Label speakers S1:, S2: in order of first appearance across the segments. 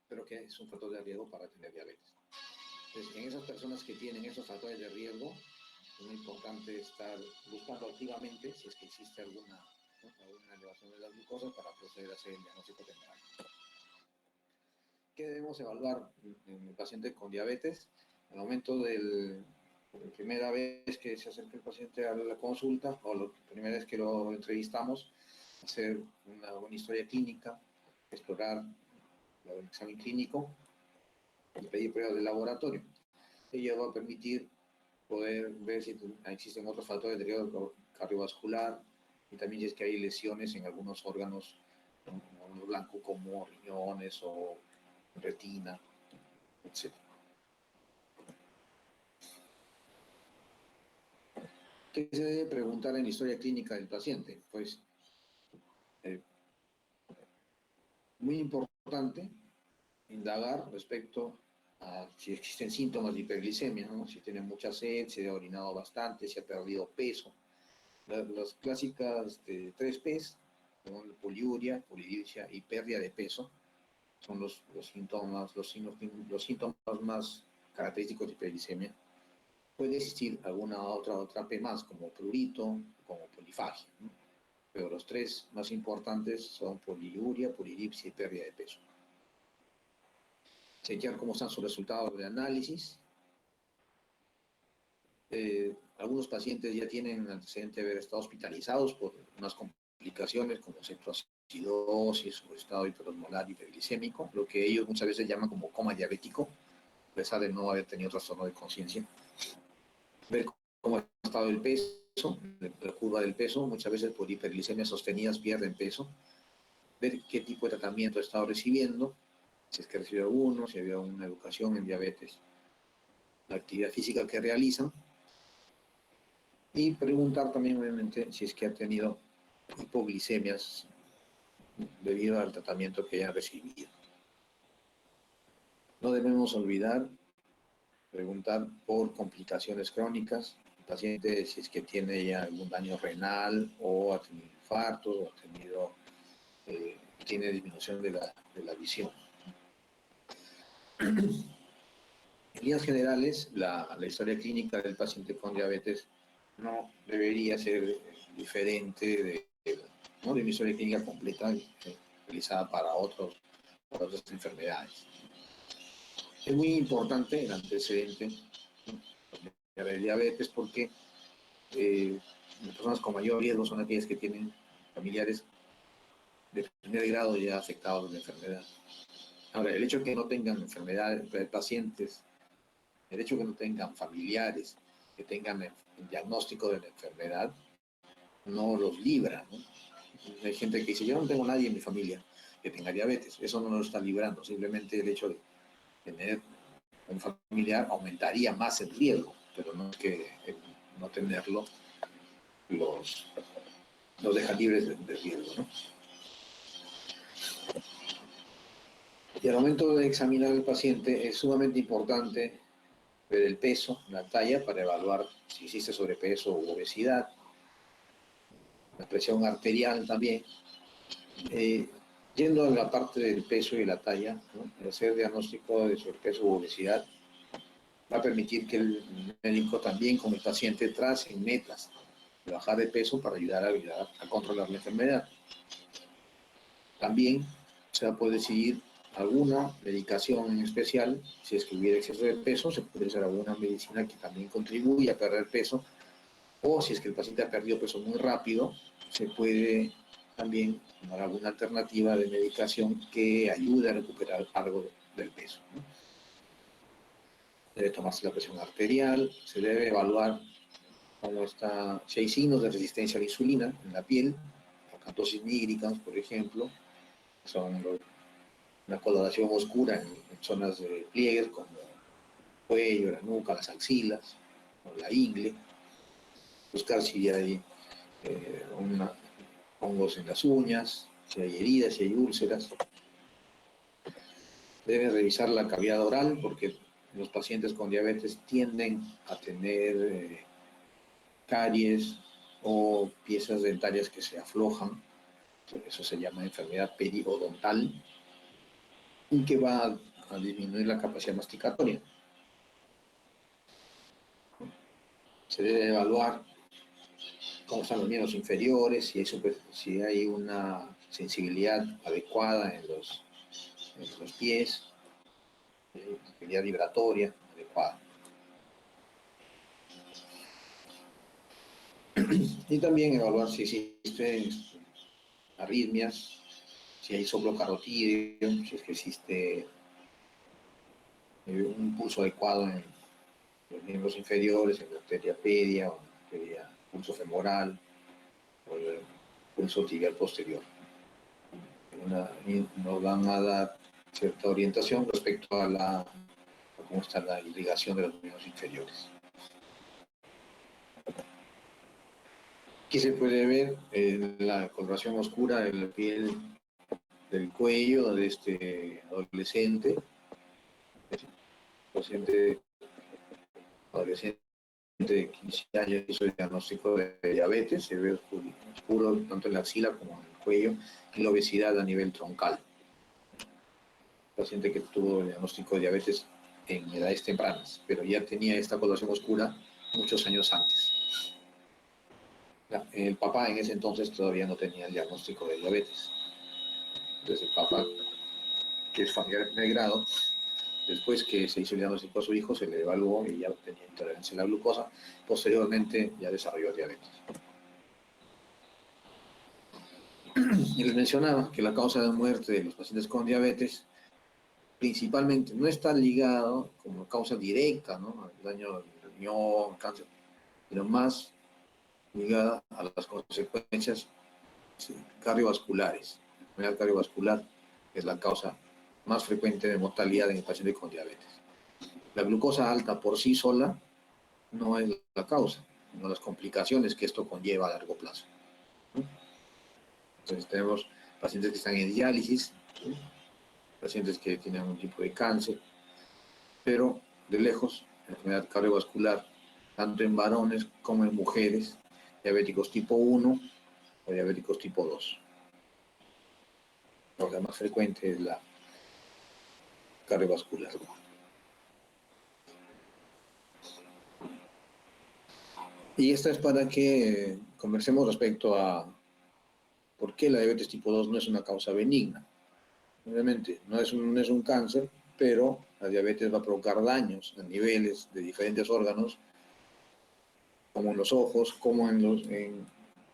S1: pero que es un factor de riesgo para tener diabetes. Entonces, en esas personas que tienen esos factores de riesgo, es muy importante estar buscando activamente si es que existe alguna, ¿no?, alguna elevación de la glucosa para proceder a hacer el diagnóstico temprano. ¿Qué debemos evaluar en el paciente con diabetes? Al momento de la primera vez que se acerca el paciente a la consulta o la primera vez que lo entrevistamos, hacer una buena historia clínica, explorar el examen clínico y pedir pruebas de laboratorio. Ello va a permitir poder ver si existen otros factores de riesgo cardiovascular y también si es que hay lesiones en algunos órganos, ¿no?, blancos como riñones o retina, etc. ¿Qué se debe preguntar en la historia clínica del paciente? Pues muy importante indagar respecto a si existen síntomas de hiperglicemia, ¿no?, si tiene mucha sed, si ha orinado bastante, si ha perdido peso. Las clásicas 3 P's, ¿no?, poliuria, polidipsia y pérdida de peso, son los síntomas más característicos de hiperglicemia. Puede existir alguna otra P más, como prurito, como polifagia, ¿no?, pero los 3 más importantes son poliuria, polidipsia y pérdida de peso. Chequear cómo están sus resultados de análisis. Algunos pacientes ya tienen antecedente de haber estado hospitalizados por unas complicaciones como cetoacidosis o estado hiperosmolar hiperglicémico, lo que ellos muchas veces llaman como coma diabético, a pesar de no haber tenido trastorno de conciencia. Ver cómo ha estado el peso, la curva del peso, muchas veces por hiperglicemias sostenidas pierden peso. Ver qué tipo de tratamiento ha estado recibiendo, si es que recibió alguno, si había una educación en diabetes, la actividad física que realizan, y preguntar también, obviamente, si es que ha tenido hipoglicemias debido al tratamiento que hayan recibido. No debemos olvidar preguntar por complicaciones crónicas. El paciente, si es que tiene ya algún daño renal o ha tenido infarto o ha tenido, tiene disminución de la visión. En líneas generales, la historia clínica del paciente con diabetes no debería ser diferente ¿no?, de una historia clínica completa realizada para otras enfermedades. Es muy importante el antecedente de diabetes porque las personas con mayor riesgo son aquellas que tienen familiares de primer grado ya afectados de la enfermedad. Ahora, el hecho de que no tengan enfermedades, pacientes, el hecho de que no tengan familiares que tengan el diagnóstico de la enfermedad, no los libra, ¿no? Hay gente que dice, yo no tengo nadie en mi familia que tenga diabetes, eso no lo está librando, simplemente el hecho de tener un familiar aumentaría más el riesgo, pero no es que no tenerlo los deja libres de riesgo, ¿no? Y al momento de examinar al paciente es sumamente importante ver el peso, la talla, para evaluar si existe sobrepeso u obesidad, la presión arterial también. Yendo a la parte del peso y la talla, ¿no?, el hacer diagnóstico de sobrepeso u obesidad va a permitir que el médico también, como el paciente, tracen metas de bajar de peso para ayudar a controlar la enfermedad. También se va a poder decidir alguna medicación en especial. Si es que hubiera exceso de peso, se puede usar alguna medicina que también contribuya a perder peso, o si es que el paciente ha perdido peso muy rápido, se puede también tomar alguna alternativa de medicación que ayude a recuperar algo del peso, ¿no? Debe tomarse la presión arterial, se debe evaluar cómo está, si hay signos de resistencia a la insulina en la piel, acatosis nígricas, por ejemplo, son una coloración oscura en zonas de pliegues como el cuello, la nuca, las axilas, o la ingle. Buscar si hay hongos en las uñas, si hay heridas, si hay úlceras. Debe revisar la cavidad oral porque los pacientes con diabetes tienden a tener caries o piezas dentarias que se aflojan. Eso se llama enfermedad periodontal. y que va a disminuir la capacidad masticatoria. Se debe evaluar cómo están los miembros inferiores, si hay una sensibilidad adecuada en los pies, sensibilidad vibratoria adecuada. Y también evaluar si existen arritmias, si hay soplo carotídeo, si es que existe un pulso adecuado en los miembros inferiores, en la arteria pedia o en la arteria pulso femoral o el pulso tibial posterior. Nos van a dar cierta orientación respecto a cómo está la irrigación de los miembros inferiores. Aquí se puede ver la coloración oscura de la piel del cuello de este adolescente de 15 años hizo el diagnóstico de diabetes, se ve oscuro tanto en la axila como en el cuello, y la obesidad a nivel troncal. Paciente que tuvo el diagnóstico de diabetes en edades tempranas, pero ya tenía esta coloración oscura muchos años antes. El papá en ese entonces todavía no tenía el diagnóstico de diabetes. Entonces el papá, que es familiar de grado, después que se hizo el diagnóstico a su hijo, se le evaluó y ya tenía intolerancia a la glucosa. Posteriormente ya desarrolló diabetes. Y les mencionaba que la causa de muerte de los pacientes con diabetes principalmente no está ligado como causa directa, ¿no?, al daño del riñón, cáncer, pero más ligada a las consecuencias cardiovasculares. La enfermedad cardiovascular es la causa más frecuente de mortalidad en el paciente con diabetes. La glucosa alta por sí sola no es la causa, sino las complicaciones que esto conlleva a largo plazo. Entonces tenemos pacientes que están en diálisis, pacientes que tienen algún tipo de cáncer, pero de lejos, la enfermedad cardiovascular, tanto en varones como en mujeres, diabéticos tipo 1 o diabéticos tipo 2. La más frecuente es la cardiovascular. Y esta es para que conversemos respecto a por qué la diabetes tipo 2 no es una causa benigna. Obviamente, no es un cáncer, pero la diabetes va a provocar daños a niveles de diferentes órganos, como en los ojos, como ¿no?,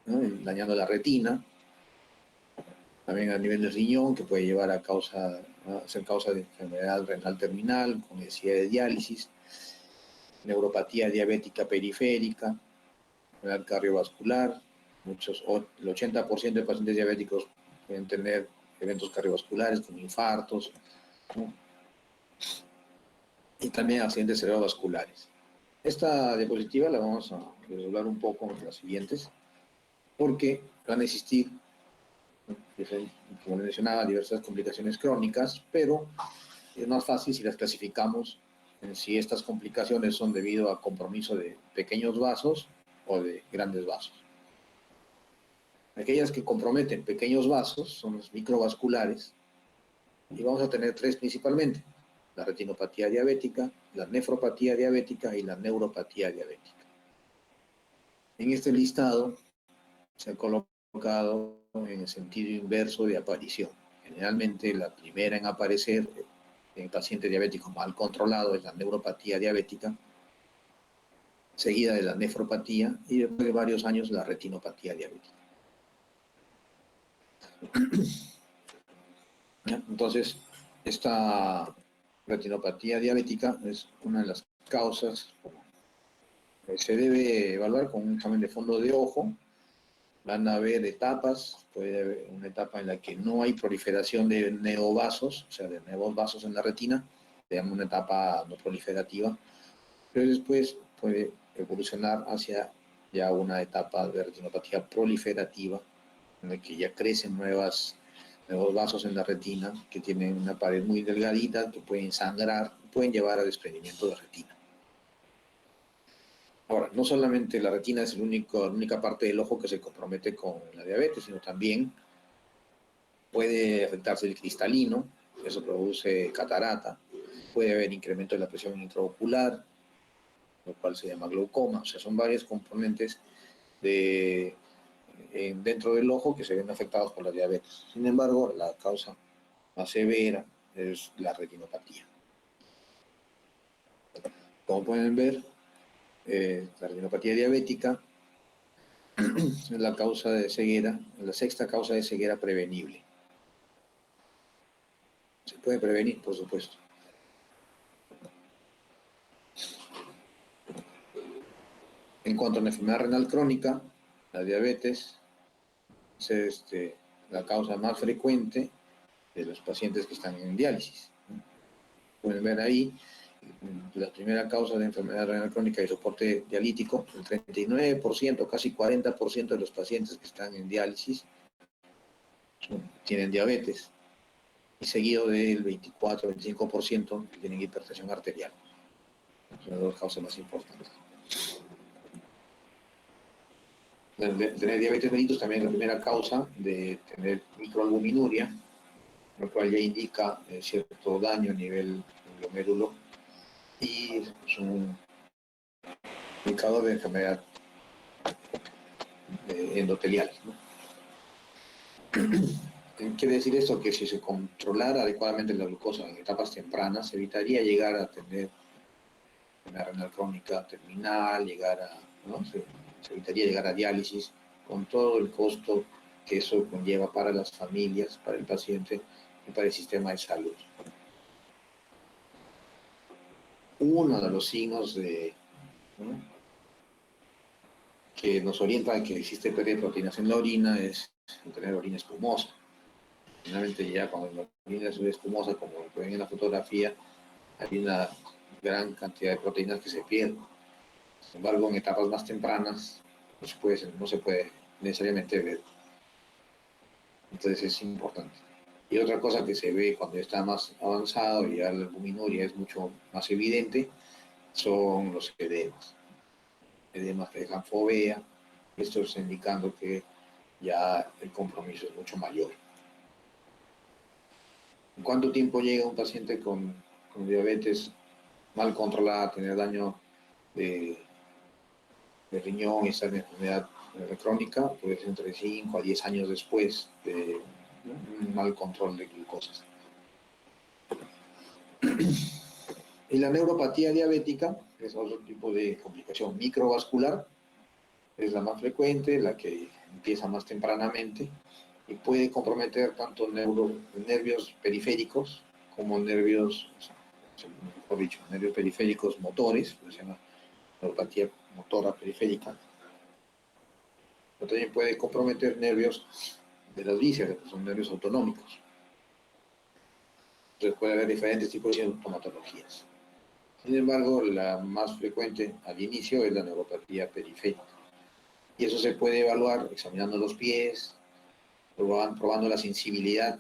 S1: dañando la retina, también a nivel del riñón, que puede llevar a ser causa de enfermedad renal terminal, con necesidad de diálisis, neuropatía diabética periférica, enfermedad cardiovascular. El 80% de pacientes diabéticos pueden tener eventos cardiovasculares como infartos, ¿no?, y también accidentes cerebrovasculares. Esta diapositiva la vamos a desdoblar un poco en las siguientes, porque van a existir, como les mencionaba, diversas complicaciones crónicas, pero es más fácil si las clasificamos en si estas complicaciones son debido a compromiso de pequeños vasos o de grandes vasos. Aquellas que comprometen pequeños vasos son los microvasculares, y vamos a tener tres principalmente: la retinopatía diabética, la nefropatía diabética y la neuropatía diabética. En este listado se ha colocado en el sentido inverso de aparición. Generalmente la primera en aparecer en el paciente diabético mal controlado es la neuropatía diabética, seguida de la nefropatía y después de varios años la retinopatía diabética. Entonces, esta retinopatía diabética es una de las causas que se debe evaluar con un examen de fondo de ojo. Van a haber etapas, puede haber una etapa en la que no hay proliferación de neovasos, o sea, de nuevos vasos en la retina, se llama una etapa no proliferativa, pero después puede evolucionar hacia ya una etapa de retinopatía proliferativa, en la que ya crecen nuevos vasos en la retina, que tienen una pared muy delgadita, que pueden sangrar, pueden llevar a desprendimiento de retina. Ahora, no solamente la retina es la única parte del ojo que se compromete con la diabetes, sino también puede afectarse el cristalino, eso produce catarata. Puede haber incremento de la presión intraocular, lo cual se llama glaucoma. O sea, son varios componentes dentro del ojo que se ven afectados por la diabetes. Sin embargo, la causa más severa es la retinopatía. Como pueden ver, la retinopatía diabética es la causa de ceguera, la sexta causa de ceguera prevenible. Se puede prevenir, por supuesto. En cuanto a la enfermedad renal crónica, la diabetes es la causa más frecuente de los pacientes que están en diálisis. Pueden ver ahí la primera causa de enfermedad renal crónica y soporte dialítico, el 39%, casi 40% de los pacientes que están en diálisis tienen diabetes, y seguido del 24-25% que tienen hipertensión arterial. Son las dos causas más importantes. Tener diabetes mellitus también es la primera causa de tener microalbuminuria, lo cual ya indica cierto daño a nivel glomérulo y es un indicador de enfermedad endotelial, ¿no? Quiere decir esto que si se controlara adecuadamente la glucosa en etapas tempranas, se evitaría llegar a tener una renal crónica terminal, ¿no? se evitaría llegar a diálisis, con todo el costo que eso conlleva para las familias, para el paciente y para el sistema de salud. Uno de los signos ¿no? que nos orienta a que existe pérdida de proteínas en la orina es tener orina espumosa. Finalmente ya cuando la orina es espumosa, como ven en la fotografía, hay una gran cantidad de proteínas que se pierden. Sin embargo, en etapas más tempranas no se puede necesariamente ver. Entonces es importante. Y otra cosa que se ve cuando está más avanzado y ya la albuminuria es mucho más evidente, son los edemas. Edemas que dejan fovea. Esto está indicando que ya el compromiso es mucho mayor. ¿En cuánto tiempo llega un paciente con diabetes mal controlada a tener daño de riñón y esta enfermedad crónica? Pues entre 5 a 10 años después de un mal control de glucosas. Y la neuropatía diabética es otro tipo de complicación microvascular, es la más frecuente, la que empieza más tempranamente y puede comprometer tanto nervios periféricos como nervios, mejor dicho, nervios periféricos motores, se llama neuropatía motora periférica, pero también puede comprometer nervios de las vísceras, que son nervios autonómicos. Entonces puede haber diferentes tipos de sintomatologías. Sin embargo, la más frecuente al inicio es la neuropatía periférica. Y eso se puede evaluar examinando los pies, probando la sensibilidad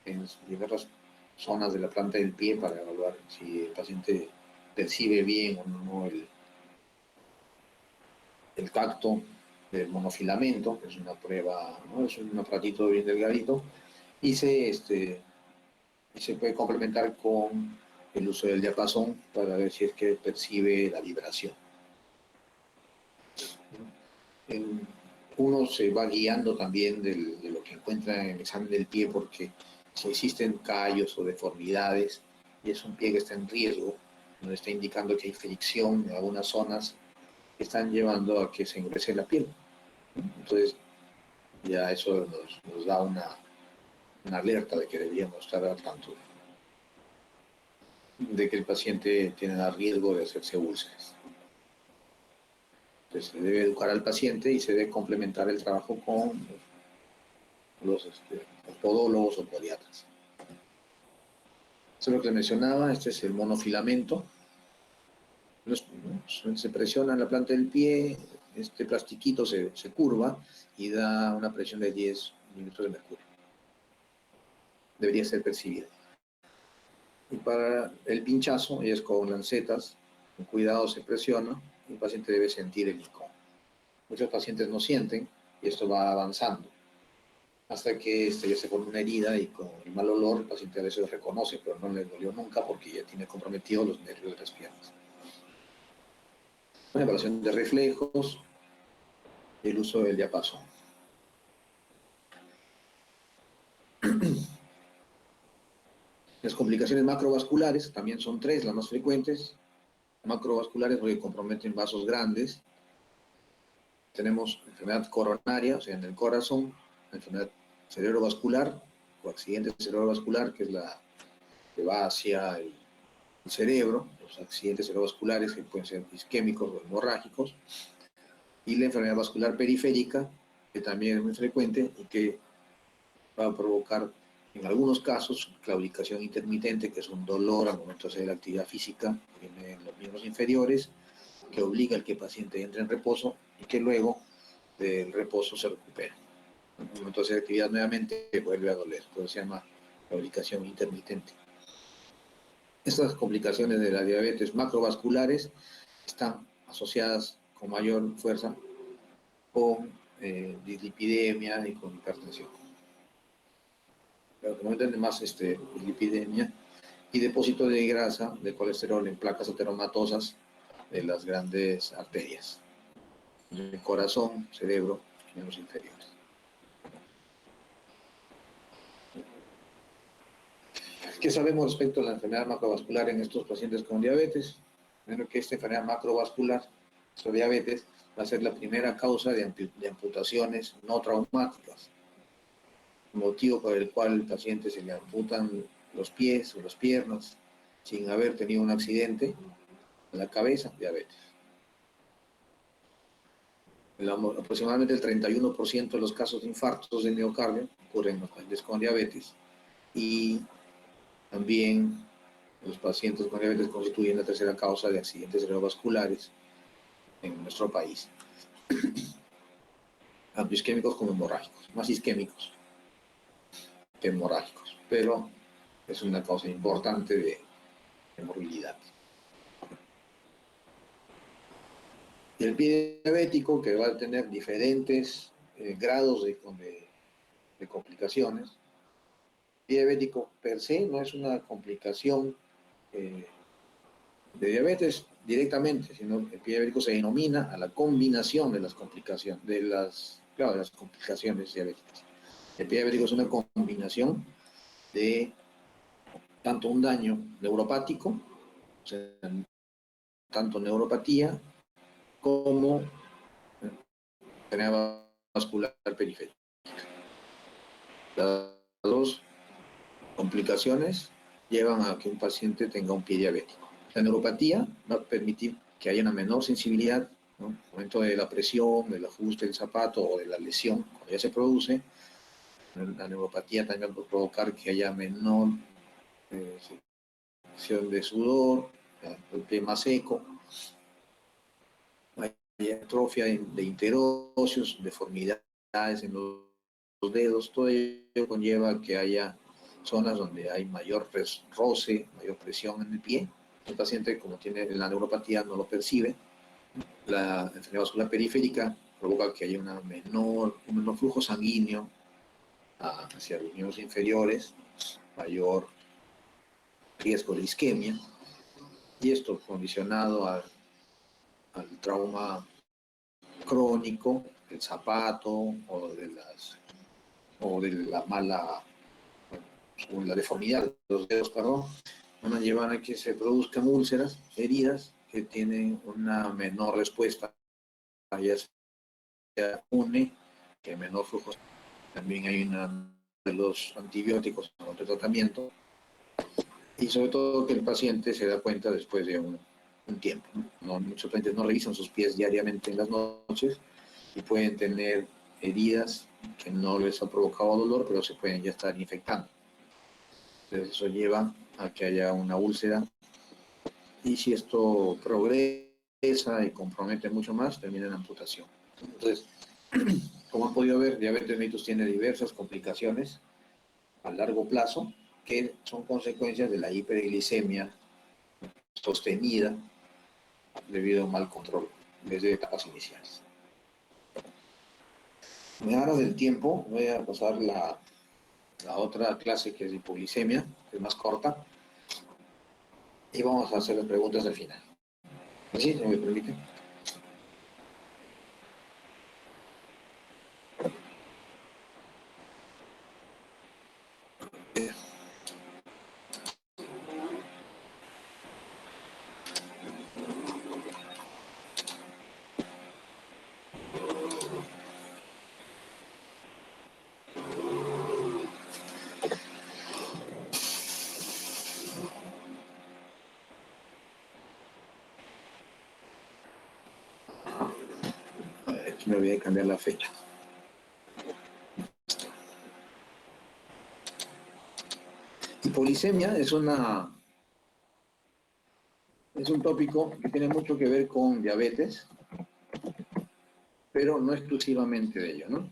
S1: en diversas zonas de la planta del pie para evaluar si el paciente percibe bien o no el tacto del monofilamento, que es una prueba, ¿no? Es un aparatito bien delgadito, y se puede complementar con el uso del diapasón para ver si es que percibe la vibración. Uno se va guiando también de lo que encuentra en el examen del pie, porque si existen callos o deformidades y es un pie que está en riesgo, nos está indicando que hay fricción en algunas zonas que están llevando a que se engrese la piel. Entonces ya eso nos da una alerta de que deberíamos estar al tanto de que el paciente tiene riesgo de hacerse úlceras. Entonces se debe educar al paciente y se debe complementar el trabajo con los podólogos o podiatras. Eso es lo que mencionaba, este es el monofilamento. Se presiona en la planta del pie, este plastiquito se curva y da una presión de 10 milímetros de mercurio. Debería ser percibida. Y para el pinchazo es con lancetas, con cuidado se presiona y el paciente debe sentir el licor. Muchos pacientes no sienten y esto va avanzando. hasta que ya se forma una herida y con el mal olor el paciente a veces lo reconoce, pero no le dolió nunca porque ya tiene comprometidos los nervios de las piernas. Una evaluación de reflejos y el uso del diapasón. Las complicaciones macrovasculares también son tres, las más frecuentes. Macrovasculares porque comprometen vasos grandes. Tenemos enfermedad coronaria, o sea, en el corazón, enfermedad cerebrovascular o accidente cerebrovascular, que es la que va hacia el cerebro, los accidentes cerebrovasculares que pueden ser isquémicos o hemorrágicos, y la enfermedad vascular periférica, que también es muy frecuente y que va a provocar, en algunos casos, claudicación intermitente, que es un dolor al momento de hacer la actividad física en los miembros inferiores, que obliga al que el paciente entre en reposo y que luego del reposo se recupera. En el momento de hacer actividad nuevamente vuelve a doler, entonces se llama claudicación intermitente. Estas complicaciones de la diabetes macrovasculares están asociadas con mayor fuerza con dislipidemia y con hipertensión. Pero como más dislipidemia y depósito de grasa, de colesterol en placas ateromatosas de las grandes arterias, el corazón, cerebro y los inferiores. ¿Qué sabemos respecto a la enfermedad macrovascular en estos pacientes con diabetes? Primero que esta enfermedad macrovascular, esta diabetes, va a ser la primera causa de amputaciones no traumáticas, motivo por el cual al paciente se le amputan los pies o las piernas sin haber tenido un accidente en la cabeza, diabetes. Aproximadamente el 31% de los casos de infartos de miocardio ocurren en los pacientes con diabetes y también los pacientes con diabetes constituyen la tercera causa de accidentes cerebrovasculares en nuestro país. Tanto isquémicos como hemorrágicos, más isquémicos que hemorrágicos, pero es una causa importante de morbilidad. Y el pie diabético, que va a tener diferentes grados de complicaciones. El pie diabético per se no es una complicación de diabetes directamente, sino que el pie diabético se denomina a la combinación de las complicaciones, de las complicaciones diabéticas. El pie diabético es una combinación de tanto un daño neuropático, o sea, tanto neuropatía como enfermedad vascular periférica. Las dos complicaciones llevan a que un paciente tenga un pie diabético. La neuropatía va a permitir que haya una menor sensibilidad, ¿no? En el momento de la presión, del ajuste del zapato o de la lesión, cuando ya se produce. La neuropatía también va a provocar que haya menor secreción de sudor, el pie más seco, hay atrofia de interóseos, deformidades en los dedos, todo ello conlleva que haya zonas donde hay mayor roce, mayor presión en el pie. El paciente, como tiene la neuropatía, no lo percibe. La enfermedad vascular periférica provoca que haya un menor flujo sanguíneo hacia los miembros inferiores, mayor riesgo de isquemia, y esto condicionado al trauma crónico del zapato o de la mala, o la deformidad de los dedos, perdón, van a llevar a que se produzcan úlceras, heridas que tienen una menor respuesta, ya sea une, que menor flujo. También hay una de los antibióticos en otro tratamiento, y sobre todo que el paciente se da cuenta después de un tiempo. Muchos pacientes no revisan sus pies diariamente en las noches y pueden tener heridas que no les ha provocado dolor, pero se pueden ya estar infectando. Entonces eso lleva a que haya una úlcera, y si esto progresa y compromete mucho más, termina en amputación. Entonces, como han podido ver, diabetes mellitus tiene diversas complicaciones a largo plazo que son consecuencias de la hiperglicemia sostenida debido a un mal control desde etapas iniciales. Me ahora del tiempo, voy a pasar la otra clase que es hipoglicemia, que es más corta, y vamos a hacer las preguntas al final. ¿Así? ¿Se me permite? Aquí me olvidé cambiar la fecha. Hipoglicemia es un tópico que tiene mucho que ver con diabetes, pero no exclusivamente de ello, ¿no?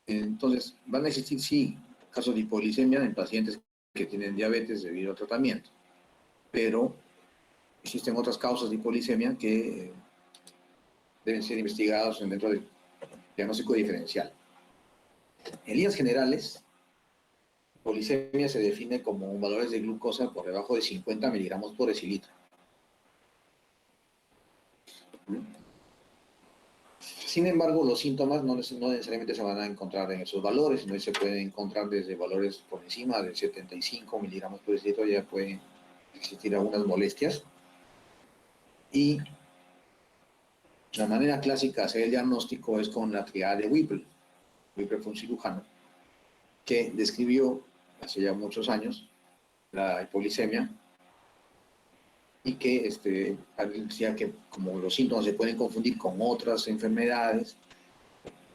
S1: Entonces, van a existir, sí, casos de hipoglicemia en pacientes que tienen diabetes debido al tratamiento, pero existen otras causas de hipoglicemia que deben ser investigados dentro del diagnóstico diferencial. En líneas generales, hipoglicemia se define como valores de glucosa por debajo de 50 miligramos por decilitro. Sin embargo, los síntomas no necesariamente se van a encontrar en esos valores, sino que se pueden encontrar desde valores por encima de 75 miligramos por decilitro, ya pueden existir algunas molestias. Y la manera clásica de hacer el diagnóstico es con la triada de Whipple. Whipple fue un cirujano que describió hace ya muchos años la hipoglicemia y que decía que como los síntomas se pueden confundir con otras enfermedades,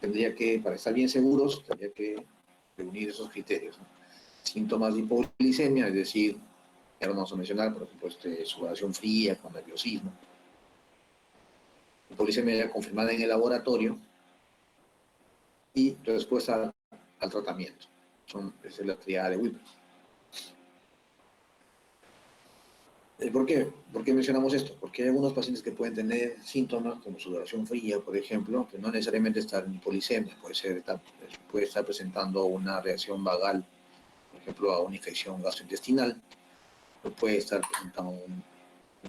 S1: tendría que, para estar bien seguros, tendría que reunir esos criterios, ¿no? Síntomas de hipoglicemia, es decir, ya lo vamos a mencionar, por ejemplo, sudoración fría con nerviosismo, hipoglicemia ya confirmada en el laboratorio y respuesta al tratamiento. Esa es la triada de Whipple. ¿Por qué mencionamos esto? Porque hay algunos pacientes que pueden tener síntomas como sudoración fría, por ejemplo, que no necesariamente están en hipoglicemia, puede estar presentando una reacción vagal, por ejemplo, a una infección gastrointestinal, o puede estar presentando un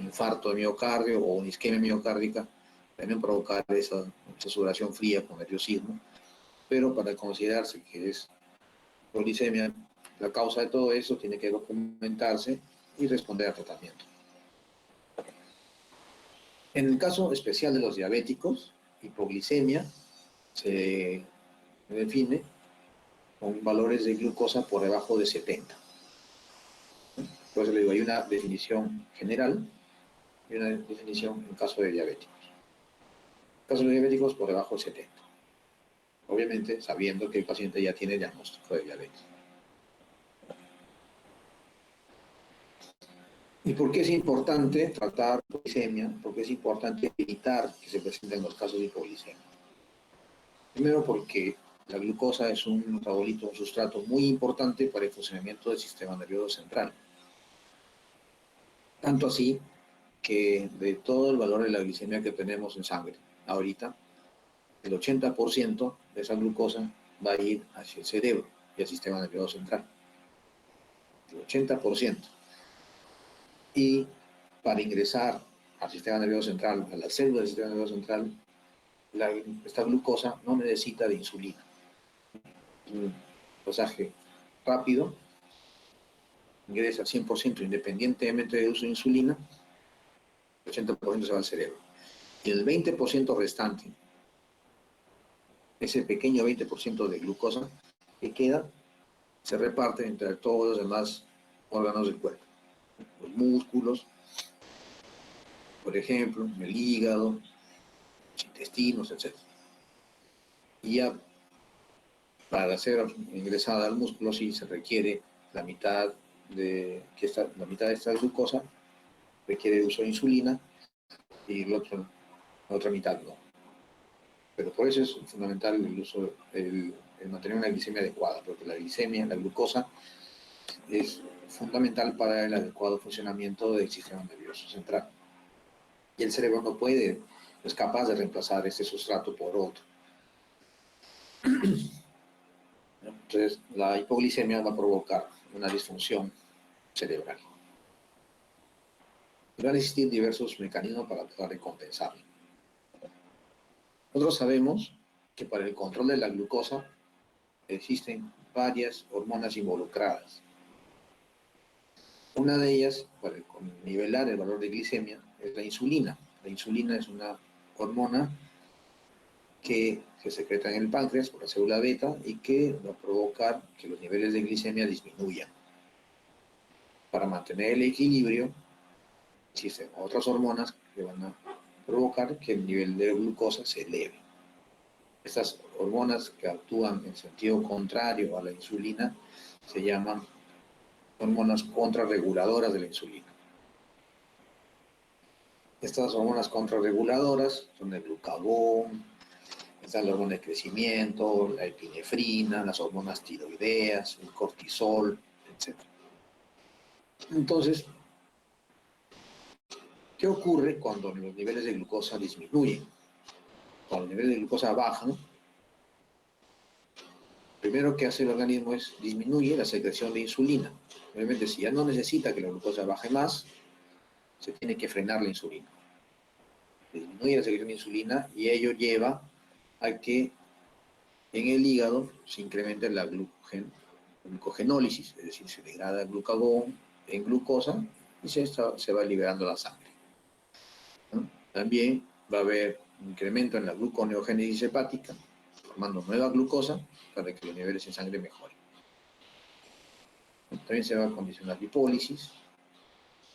S1: infarto de miocardio o una isquemia miocárdica, también provocar esa sudoración fría con nerviosismo, pero para considerarse que es hipoglicemia, la causa de todo eso tiene que documentarse y responder al tratamiento. En el caso especial de los diabéticos, hipoglicemia se define con valores de glucosa por debajo de 70. Por eso le digo, hay una definición general y una definición en caso de diabéticos. En caso de diabéticos, por debajo de 70. Obviamente, sabiendo que el paciente ya tiene diagnóstico de diabetes. ¿Y por qué es importante tratar hipoglicemia? ¿Por qué es importante evitar que se presenten los casos de hipoglicemia? Primero porque la glucosa es un metabolito, un sustrato muy importante para el funcionamiento del sistema nervioso central. Tanto así que de todo el valor de la glicemia que tenemos en sangre ahorita, el 80% de esa glucosa va a ir hacia el cerebro y al sistema nervioso central. El 80%. Y para ingresar al sistema nervioso central, a las células del sistema nervioso central, esta glucosa no necesita de insulina. Es un pasaje rápido, ingresa al 100% independientemente del uso de insulina, el 80% se va al cerebro. Y el 20% restante, ese pequeño 20% de glucosa que queda, se reparte entre todos los demás órganos del cuerpo. Los músculos, por ejemplo, el hígado, los intestinos, etc. Y ya para ser ingresada al músculo sí se requiere la mitad de esta glucosa, requiere el uso de insulina y la otra mitad no. Pero por eso es fundamental el mantener una glicemia adecuada, porque la glicemia, la glucosa, es fundamental para el adecuado funcionamiento del sistema nervioso central. Y el cerebro no puede es capaz de reemplazar este sustrato por otro. Entonces, la hipoglicemia va a provocar una disfunción cerebral. Y van a existir diversos mecanismos para tratar de compensarlo. Nosotros sabemos que para el control de la glucosa existen varias hormonas involucradas. Una de ellas, para nivelar el valor de glicemia, es la insulina. La insulina es una hormona que se secreta en el páncreas por la célula beta y que va a provocar que los niveles de glicemia disminuyan. Para mantener el equilibrio, existen otras hormonas que van a provocar que el nivel de glucosa se eleve. Estas hormonas que actúan en sentido contrario a la insulina se llaman hormonas contrarreguladoras de la insulina. Estas hormonas contrarreguladoras son el glucagón, está la hormona de crecimiento, la epinefrina, las hormonas tiroideas, el cortisol, etc. Entonces, ¿qué ocurre cuando los niveles de glucosa disminuyen? Cuando los niveles de glucosa bajan, lo primero que hace el organismo es disminuye la secreción de insulina. Obviamente, si ya no necesita que la glucosa baje más, se tiene que frenar la insulina. Disminuye la secreción de insulina y ello lleva a que en el hígado se incrementa la glucogenólisis, es decir, se degrada el glucagón en glucosa y se va liberando la sangre, ¿no? También va a haber un incremento en la gluconeogénesis hepática, formando nueva glucosa para que los niveles en sangre mejoren. También se va a condicionar lipólisis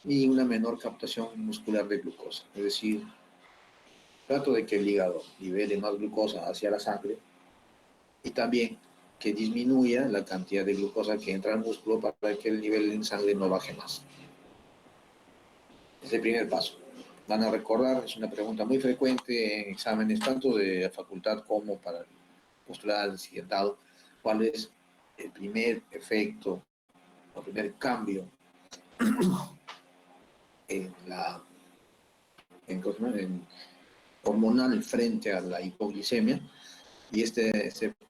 S1: y una menor captación muscular de glucosa, es decir, trato de que el hígado libere más glucosa hacia la sangre y también que disminuya la cantidad de glucosa que entra al músculo para que el nivel en sangre no baje más. Es el primer paso. Van a recordar, es una pregunta muy frecuente en exámenes tanto de la facultad como para el postulado accidentado, cuál es el primer efecto, el primer cambio en la en hormonal frente a la hipoglicemia, y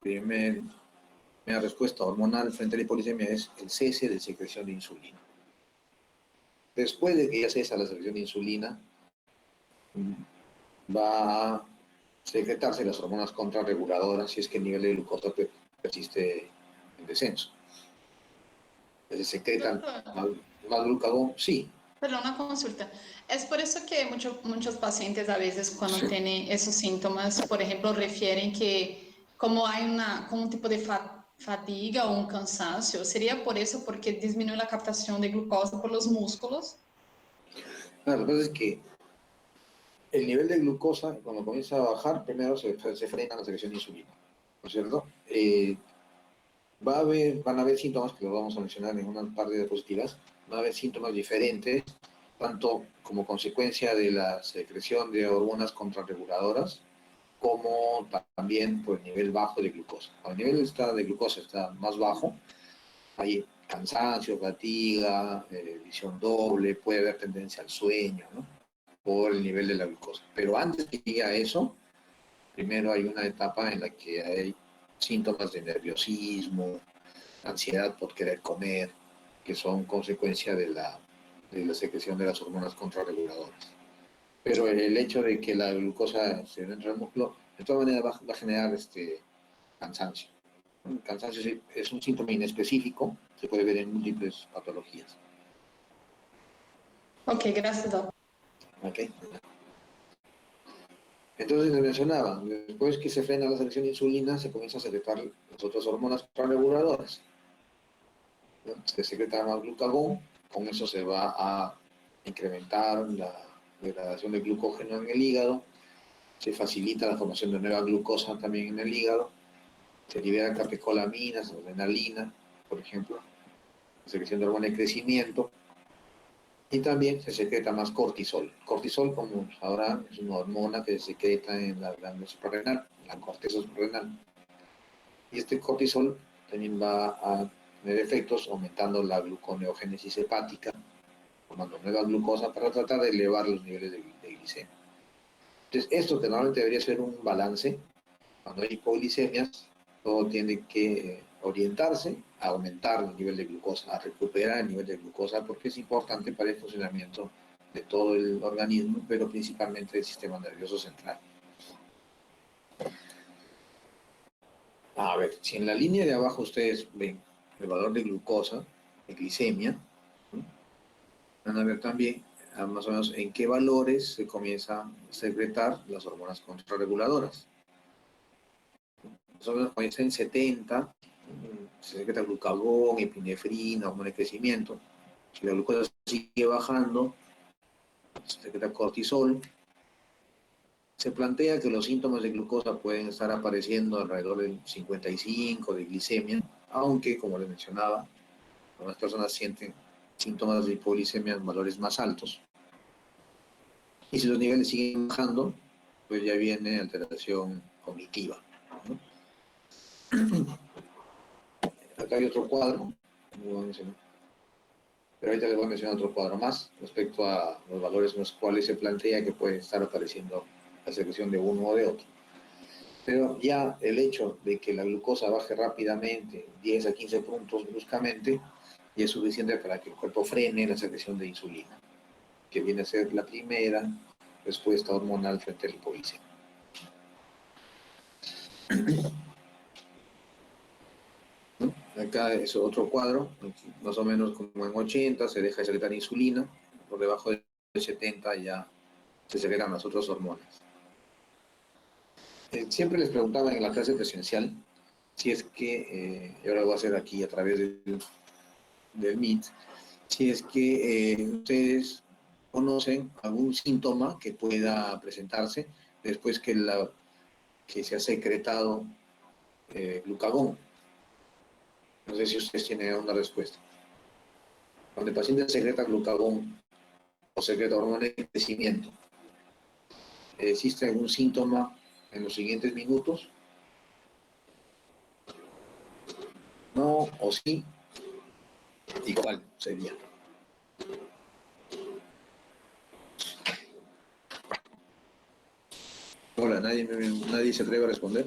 S1: primera respuesta hormonal frente a la hipoglicemia es el cese de secreción de insulina. Después de que ya cesa la secreción de insulina, va a secretarse las hormonas contrarreguladoras si es que el nivel de glucosa persiste en descenso. ¿Se secretan más glucagón? Sí.
S2: Perdón, una consulta. Es por eso que muchos pacientes a veces cuando
S1: Sí.
S2: tienen esos síntomas, por ejemplo, refieren que como hay como un tipo de fatiga o un cansancio, ¿sería por eso porque disminuye la captación de glucosa por los músculos?
S1: Claro, lo que pasa es que el nivel de glucosa, cuando comienza a bajar, primero se frena la secreción de insulina, ¿no es cierto? Van a haber síntomas, que los vamos a mencionar en una par de diapositivas, va a haber síntomas diferentes, tanto como consecuencia de la secreción de hormonas contrarreguladoras, como también por el nivel bajo de glucosa. Cuando el nivel de glucosa está más bajo, hay cansancio, fatiga, visión doble, puede haber tendencia al sueño, ¿no? Por el nivel de la glucosa. Pero antes que llegue a eso, primero hay una etapa en la que hay síntomas de nerviosismo, ansiedad por querer comer, que son consecuencia de la secreción de las hormonas contrarreguladoras. Pero el hecho de que la glucosa se entre al músculo, de todas maneras va a generar cansancio. El cansancio es un síntoma inespecífico, se puede ver en múltiples patologías.
S2: Ok, gracias, doctor.
S1: ¿Okay? Entonces les mencionaba, después que se frena la secreción de insulina, se comienza a secretar las otras hormonas contrarreguladoras, ¿no? Se secreta más glucagón, con eso se va a incrementar la degradación de glucógeno en el hígado, se facilita la formación de nueva glucosa también en el hígado, se liberan catecolaminas, adrenalina, por ejemplo, la secreción de hormona de crecimiento, y también se secreta más cortisol. Cortisol, como sabrán, es una hormona que se secreta en la glándula suprarrenal, la corteza suprarrenal. Y este cortisol también va a tener efectos aumentando la gluconeogénesis hepática, formando nueva glucosa para tratar de elevar los niveles de glicemia. Entonces, esto que normalmente debería ser un balance, cuando hay hipoglicemias, todo tiene que orientarse a aumentar el nivel de glucosa, a recuperar el nivel de glucosa, porque es importante para el funcionamiento de todo el organismo, pero principalmente del sistema nervioso central. A ver, si en la línea de abajo ustedes ven el valor de glucosa, de glicemia, ¿no? Van a ver también más o menos en qué valores se comienza a secretar las hormonas contrarreguladoras. Más o menos comienza en 70, se secreta glucagón, epinefrina, hormona de crecimiento. Si la glucosa sigue bajando, se secreta cortisol. Se plantea que los síntomas de glucosa pueden estar apareciendo alrededor del 55 de glicemia, aunque, como les mencionaba, algunas personas sienten síntomas de hipoglicemia en valores más altos. Y si los niveles siguen bajando, pues ya viene alteración cognitiva, ¿no? Acá hay otro cuadro, pero ahorita les voy a mencionar otro cuadro más respecto a los valores en los cuales se plantea que puede estar apareciendo la secreción de uno o de otro. Pero ya el hecho de que la glucosa baje rápidamente, 10 a 15 puntos bruscamente, ya es suficiente para que el cuerpo frene la secreción de insulina, que viene a ser la primera respuesta hormonal frente a la hipoglicemia. ¿No? Acá es otro cuadro, más o menos como en 80 se deja de secretar insulina, por debajo de 70 ya se secretan las otras hormonas. Siempre les preguntaba en la clase presencial si es que, y ahora lo voy a hacer aquí a través del Meet, si es que ustedes conocen algún síntoma que pueda presentarse después que se ha secretado glucagón. No sé si ustedes tienen una respuesta. Cuando el paciente secreta glucagón o secreta hormona de crecimiento, ¿existe algún síntoma en los siguientes minutos? No o sí. ¿Y cuál sería? Hola, nadie se atreve a responder.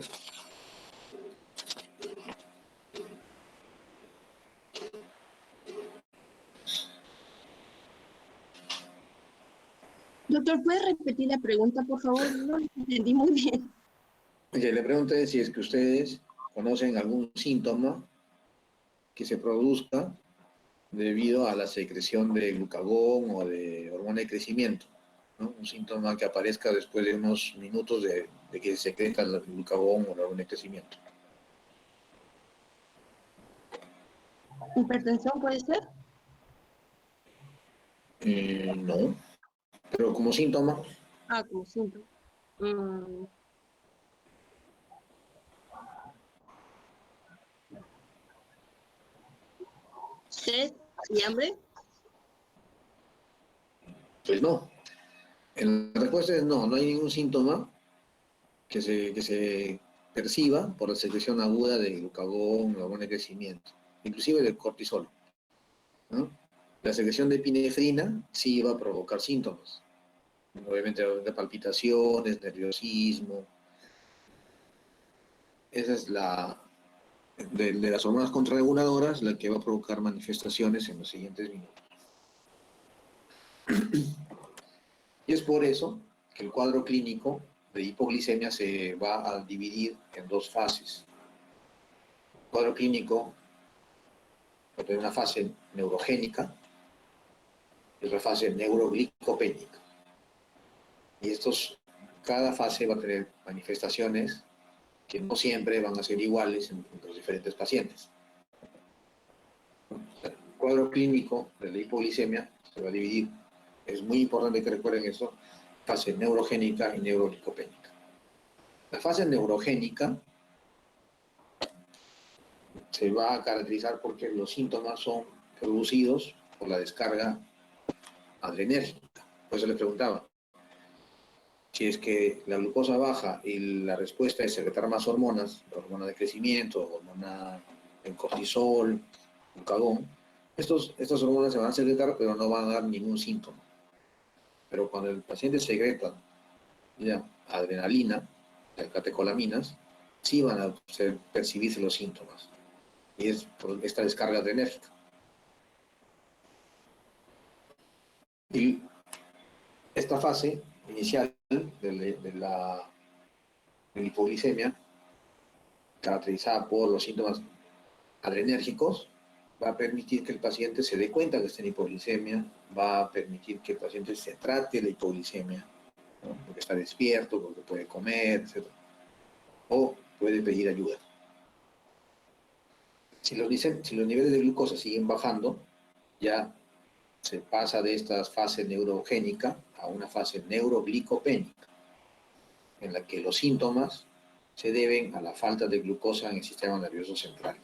S3: Doctor, ¿puede repetir la pregunta, por favor? No la entendí muy bien.
S1: Oye, le pregunté si es que ustedes conocen algún síntoma que se produzca debido a la secreción de glucagón o de hormona de crecimiento, ¿no? Un síntoma que aparezca después de unos minutos de que se secreta el glucagón o la hormona de crecimiento.
S3: ¿Hipertensión puede ser?
S1: No, pero como síntoma,
S3: Ah, como síntoma. ¿Sed y hambre?
S1: pues no. La respuesta es no, no hay ningún síntoma que se perciba por la secreción aguda de glucagón o hormona de crecimiento, inclusive del cortisol, ¿no? La secreción de epinefrina sí va a provocar síntomas. Obviamente de palpitaciones, nerviosismo. Esa es de las hormonas contrarreguladoras la que va a provocar manifestaciones en los siguientes minutos. Y es por eso que el cuadro clínico de hipoglicemia se va a dividir en dos fases. El cuadro clínico va a tener una fase neurogénica y otra fase neuroglicopénica. Y cada fase va a tener manifestaciones que no siempre van a ser iguales en los diferentes pacientes. El cuadro clínico de la hipoglicemia se va a dividir. Es muy importante que recuerden eso, fase neurogénica y neuroglicopénica. La fase neurogénica se va a caracterizar porque los síntomas son producidos por la descarga adrenérgica. Por eso les preguntaba, si es que la glucosa baja y la respuesta es secretar más hormonas, la hormona de crecimiento, hormona del cortisol, glucagón, estas hormonas se van a secretar pero no van a dar ningún síntoma. Pero cuando el paciente secreta ya, adrenalina, catecolaminas, sí van a percibirse los síntomas. Y es por esta descarga adrenérgica. Y esta fase inicial de la hipoglicemia, caracterizada por los síntomas adrenérgicos, va a permitir que el paciente se dé cuenta que está en hipoglicemia, va a permitir que el paciente se trate la hipoglicemia, ¿no? Porque está despierto, porque puede comer, etc. O puede pedir ayuda. Si los niveles de glucosa siguen bajando, ya se pasa de esta fase neurogénica a una fase neuroglicopénica, en la que los síntomas se deben a la falta de glucosa en el sistema nervioso central.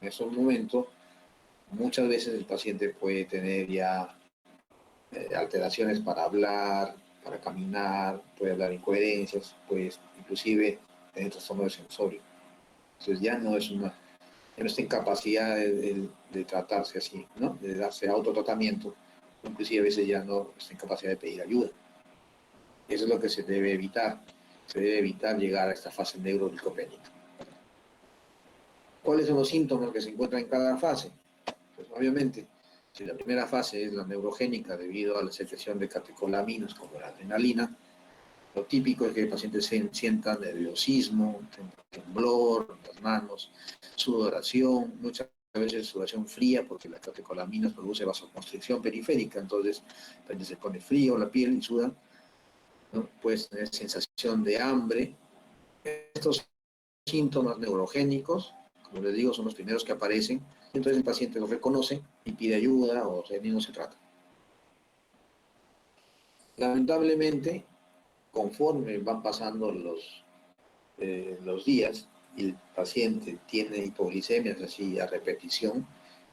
S1: En esos momentos, muchas veces el paciente puede tener ya alteraciones para hablar, para caminar, puede hablar incoherencias, puede inclusive tener trastorno de sensorio. Entonces ya no está en capacidad de tratarse así, ¿no? De darse autotratamiento, inclusive a veces ya no está en capacidad de pedir ayuda. Eso es lo que se debe evitar. Se debe evitar llegar a esta fase neuroglicopénica. ¿Cuáles son los síntomas que se encuentran en cada fase? Pues obviamente, si la primera fase es la neurogénica debido a la secreción de catecolaminas como la adrenalina, lo típico es que el paciente sienta nerviosismo, temblor en las manos, sudoración, muchas veces sudoración fría porque la catecolaminas produce vasoconstricción periférica, entonces el paciente se pone frío la piel y suda, ¿no? Puedes tener sensación de hambre. Estos síntomas neurogénicos, como les digo, son los primeros que aparecen, entonces el paciente los reconoce y pide ayuda o el mismo se trata. Lamentablemente, conforme van pasando los días y el paciente tiene hipoglicemias así a repetición,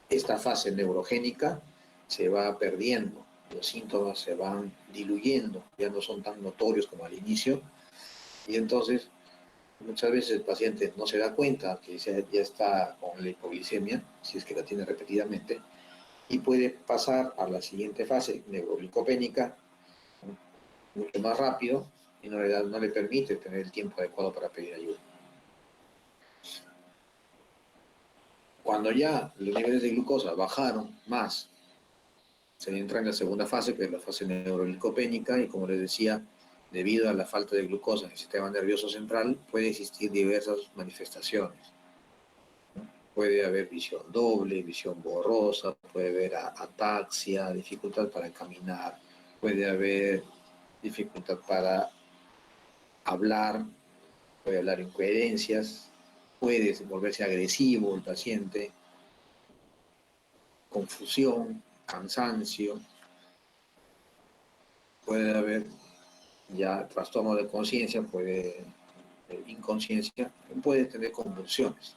S1: esta fase neurogénica se va perdiendo, los síntomas se van diluyendo, ya no son tan notorios como al inicio, y entonces muchas veces el paciente no se da cuenta que ya está con la hipoglicemia, si es que la tiene repetidamente, y puede pasar a la siguiente fase neuroglicopénica mucho más rápido y no le permite tener el tiempo adecuado para pedir ayuda. Cuando ya los niveles de glucosa bajaron más, se entra en la segunda fase, que es la fase neuroglicopénica, y como les decía, debido a la falta de glucosa en el sistema nervioso central, puede existir diversas manifestaciones. Puede haber visión doble, visión borrosa, puede haber ataxia, dificultad para caminar, puede haber dificultad para hablar, puede hablar incoherencias, puede volverse agresivo el paciente, confusión, cansancio, puede haber ya trastorno de conciencia, inconsciencia, puede tener convulsiones.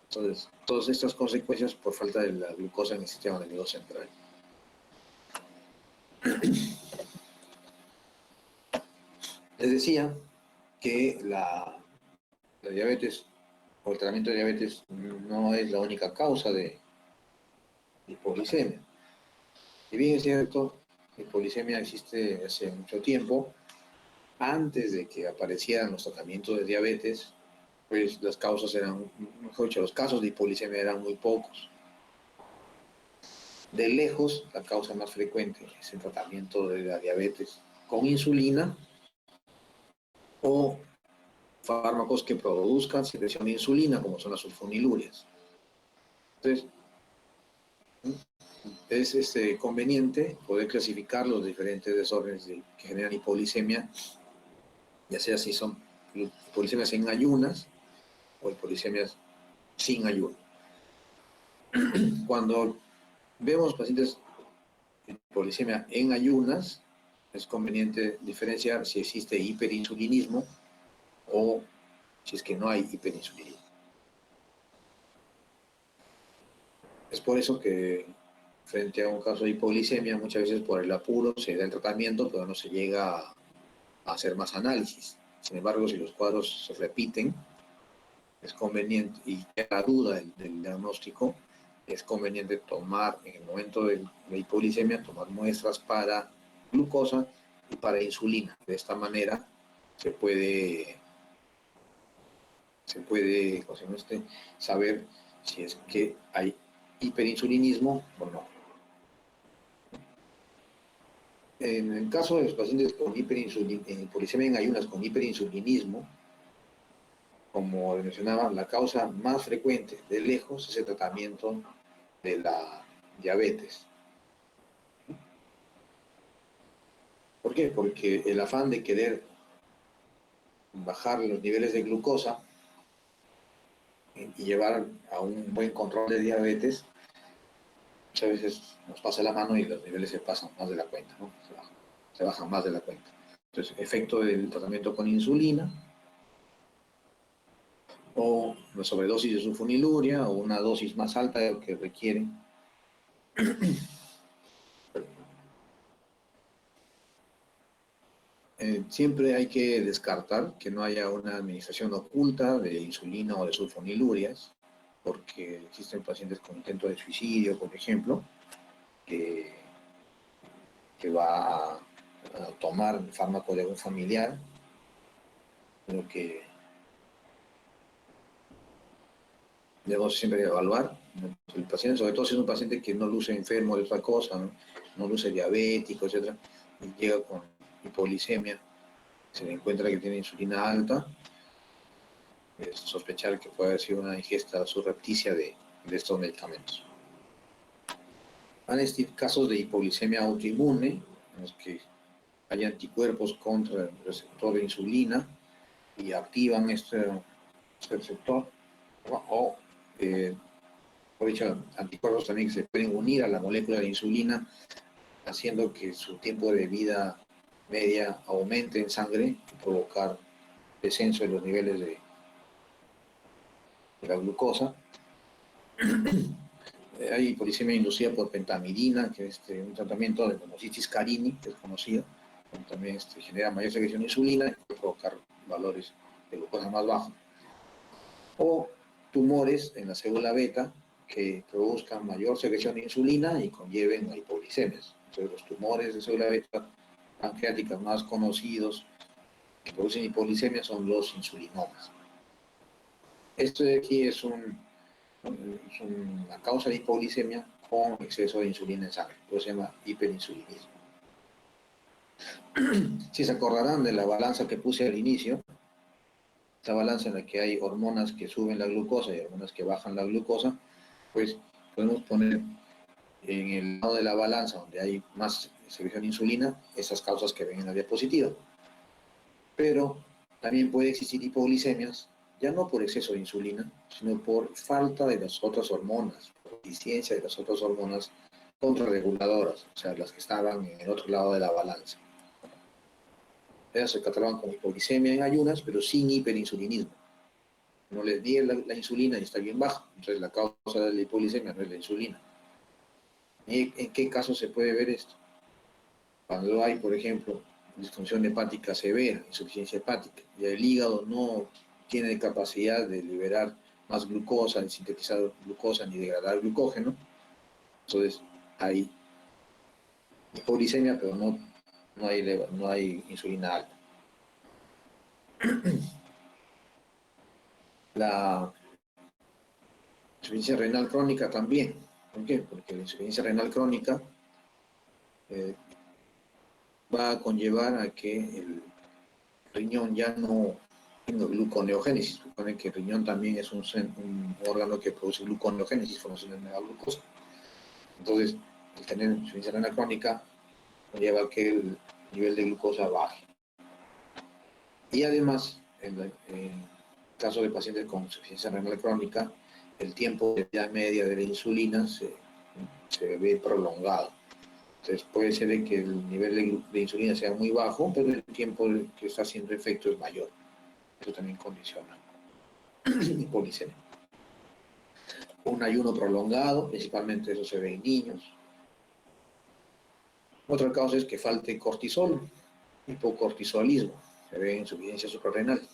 S1: Entonces, todas estas consecuencias por falta de la glucosa en el sistema nervioso central. Les decía que la diabetes o el tratamiento de diabetes no es la única causa de hipoglicemia. Si bien es cierto, la hipoglicemia existe hace mucho tiempo, antes de que aparecieran los tratamientos de diabetes, pues las causas eran, mejor dicho, los casos de hipoglicemia eran muy pocos. De lejos, la causa más frecuente es el tratamiento de la diabetes con insulina o fármacos que produzcan secreción de insulina, como son las sulfonilurias. Entonces, es conveniente poder clasificar los diferentes desórdenes que generan hipoglicemia, ya sea si son hipoglicemias en ayunas o hipoglicemias sin ayuno. Cuando vemos pacientes con hipoglicemia en ayunas, es conveniente diferenciar si existe hiperinsulinismo o si es que no hay hiperinsulinismo. Es por eso que frente a un caso de hipoglicemia, muchas veces por el apuro se da el tratamiento, pero no se llega a hacer más análisis. Sin embargo, si los cuadros se repiten, es conveniente, y queda duda del diagnóstico, es conveniente tomar, en el momento de la hipoglicemia, tomar muestras para glucosa y para insulina. De esta manera se puede ¿cómo se llama saber si es que hay hiperinsulinismo o no. En el caso de los pacientes con hiperinsulinismo, en ayunas con hiperinsulinismo, como mencionaba, la causa más frecuente de lejos es el tratamiento de la diabetes. ¿Por qué? Porque el afán de querer bajar los niveles de glucosa y llevar a un buen control de diabetes, muchas veces nos pasa la mano y los niveles se pasan más de la cuenta, ¿no? Se bajan más de la cuenta. Entonces, efecto del tratamiento con insulina, o una sobredosis de sulfonilurea, o una dosis más alta de lo que requiere. Siempre hay que descartar que no haya una administración oculta de insulina o de sulfonilurias, porque existen pacientes con intento de suicidio, por ejemplo, que va a tomar el fármaco de un familiar, lo que debemos siempre evaluar. El paciente, sobre todo si es un paciente que no luce enfermo de otra cosa, no luce diabético, etc., y llega con hipoglicemia, se le encuentra que tiene insulina alta, es sospechar que puede haber sido una ingesta subrepticia de estos medicamentos. Van a existir casos de hipoglicemia autoinmune, en los que hay anticuerpos contra el receptor de insulina y activan este receptor, o por dicho, anticuerpos también que se pueden unir a la molécula de insulina, haciendo que su tiempo de vida media aumente en sangre y provocar descenso de los niveles de la glucosa. Hay hipoglicemia inducida por pentamidina, que es un tratamiento de homocitis carini, que es conocido, que también genera mayor secreción de insulina y puede provocar valores de glucosa más bajos. O tumores en la célula beta que produzcan mayor secreción de insulina y conlleven a hipoglicemias. Entonces, los tumores de célula beta pancreáticas más conocidos que producen hipoglicemia son los insulinomas. Esto de aquí es una causa de hipoglicemia con exceso de insulina en sangre, por eso se llama hiperinsulinismo. Si se acordarán de la balanza que puse al inicio, esta balanza en la que hay hormonas que suben la glucosa y hormonas que bajan la glucosa, pues podemos poner en el lado de la balanza donde hay más secreción de insulina esas causas que ven en la diapositiva. Pero también puede existir hipoglicemias, ya no por exceso de insulina, sino por falta de las otras hormonas, por deficiencia de las otras hormonas contrarreguladoras, o sea, las que estaban en el otro lado de la balanza. Ellas se catalogan como hipoglicemia en ayunas, pero sin hiperinsulinismo. No les di la insulina y está bien baja, entonces la causa de la hipoglicemia no es la insulina. ¿Y en qué caso se puede ver esto? Cuando hay, por ejemplo, disfunción hepática severa, insuficiencia hepática, y el hígado no tiene capacidad de liberar más glucosa, de sintetizar glucosa ni degradar glucógeno, entonces hay hipoglicemia, pero no hay insulina alta. La insuficiencia renal crónica también. ¿Por qué? Porque la insuficiencia renal crónica va a conllevar a que el riñón ya no tenga gluconeogénesis. Supone que el riñón también es un órgano que produce gluconeogénesis, formación de nueva glucosa. Entonces, el tener insuficiencia renal crónica conlleva a que el nivel de glucosa baje. Y además, en el caso de pacientes con insuficiencia renal crónica, el tiempo de vida media de la insulina se ve prolongado. Entonces puede ser que el nivel de insulina sea muy bajo, pero el tiempo que está haciendo efecto es mayor. Eso también condiciona hipoglicemia. Un ayuno prolongado, principalmente eso se ve en niños. Otra causa es que falte cortisol, hipocortisolismo, se ve en insuficiencia suprarrenal.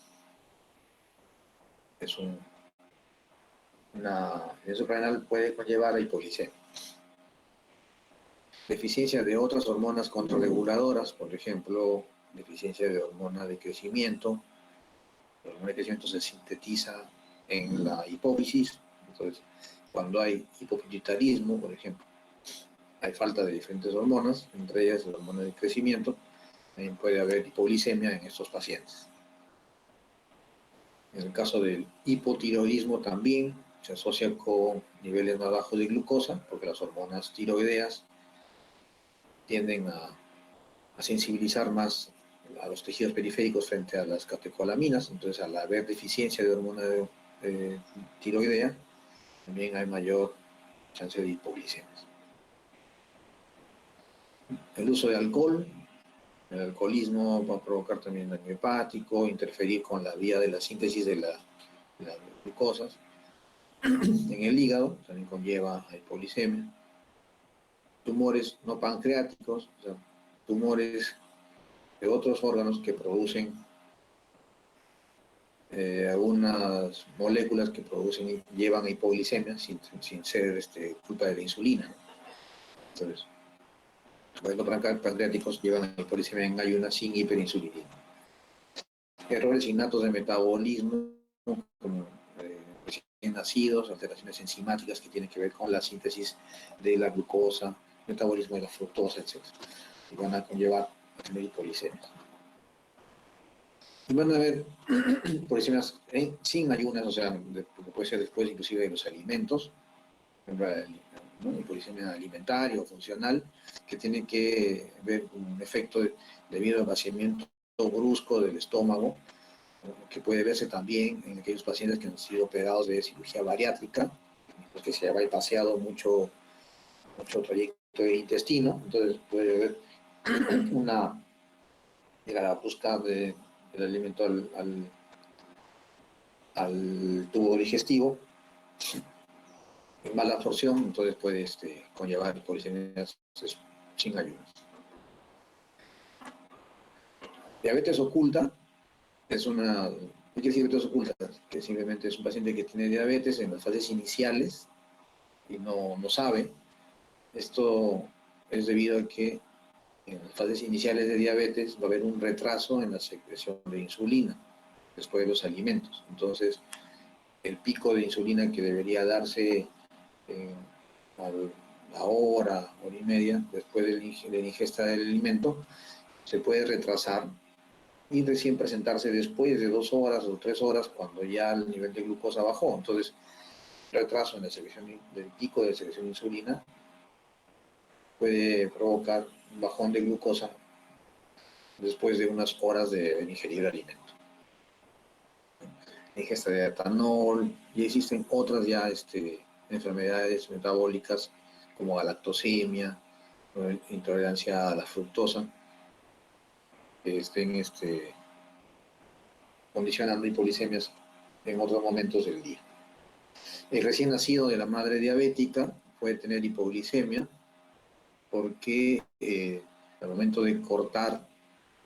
S1: Insuficiencia suprarrenal puede conllevar a hipoglicemia. deficiencia de otras hormonas contrarreguladoras, por ejemplo, deficiencia de hormona de crecimiento. La hormona de crecimiento se sintetiza en la hipófisis. Entonces, cuando hay hipopituitarismo, por ejemplo, hay falta de diferentes hormonas, entre ellas la hormona de crecimiento. También puede haber hipoglicemia en estos pacientes. En el caso del hipotiroidismo también se asocia con niveles más bajos de glucosa, porque las hormonas tiroideas tienden a sensibilizar más a los tejidos periféricos frente a las catecolaminas. Entonces, al haber deficiencia de hormona tiroidea, también hay mayor chance de hipoglicemia. El uso de alcohol, el alcoholismo va a provocar también daño hepático, interferir con la vía de la síntesis de las glucosas. En el hígado también conlleva a hipoglicemia. Tumores no pancreáticos, o sea, tumores de otros órganos que producen algunas moléculas que llevan a hipoglicemia sin ser culpa de la insulina. Entonces, los pancreáticos llevan a hipoglicemia en ayunas sin hiperinsulinismo. Errores innatos de metabolismo, como recién nacidos, alteraciones enzimáticas que tienen que ver con la síntesis de la glucosa, metabolismo de la fructosa, etc. Y van a conllevar a tener hipoglicemia. Y van a haber hipoglicemias sin ayunas, o sea, puede ser después inclusive de los alimentos, ¿no? Hipoglicemia alimentaria o funcional, que tiene que ver con un efecto debido al vaciamiento brusco del estómago, ¿no? Que puede verse también en aquellos pacientes que han sido operados de cirugía bariátrica, porque se ha bypaseado mucho trayecto de intestino, entonces puede haber una llegada brusca del alimento al tubo digestivo, en mala absorción, entonces puede conllevar hipoglicemias sin ayunas. Diabetes oculta es una... ¿Qué quiere decir diabetes oculta? Que simplemente es un paciente que tiene diabetes en las fases iniciales y no sabe. Esto es debido a que en las fases iniciales de diabetes va a haber un retraso en la secreción de insulina después de los alimentos. Entonces, el pico de insulina que debería darse a la hora y media después de la ingesta del alimento, se puede retrasar y recién presentarse después de 2 horas o 3 horas cuando ya el nivel de glucosa bajó. Entonces, retraso en la secreción del pico de secreción de insulina puede provocar un bajón de glucosa después de unas horas de ingerir el alimento. Ingesta de etanol, y existen otras ya enfermedades metabólicas como galactosemia, intolerancia a la fructosa, que estén condicionando hipoglicemias en otros momentos del día. El recién nacido de la madre diabética puede tener hipoglicemia porque al momento de cortar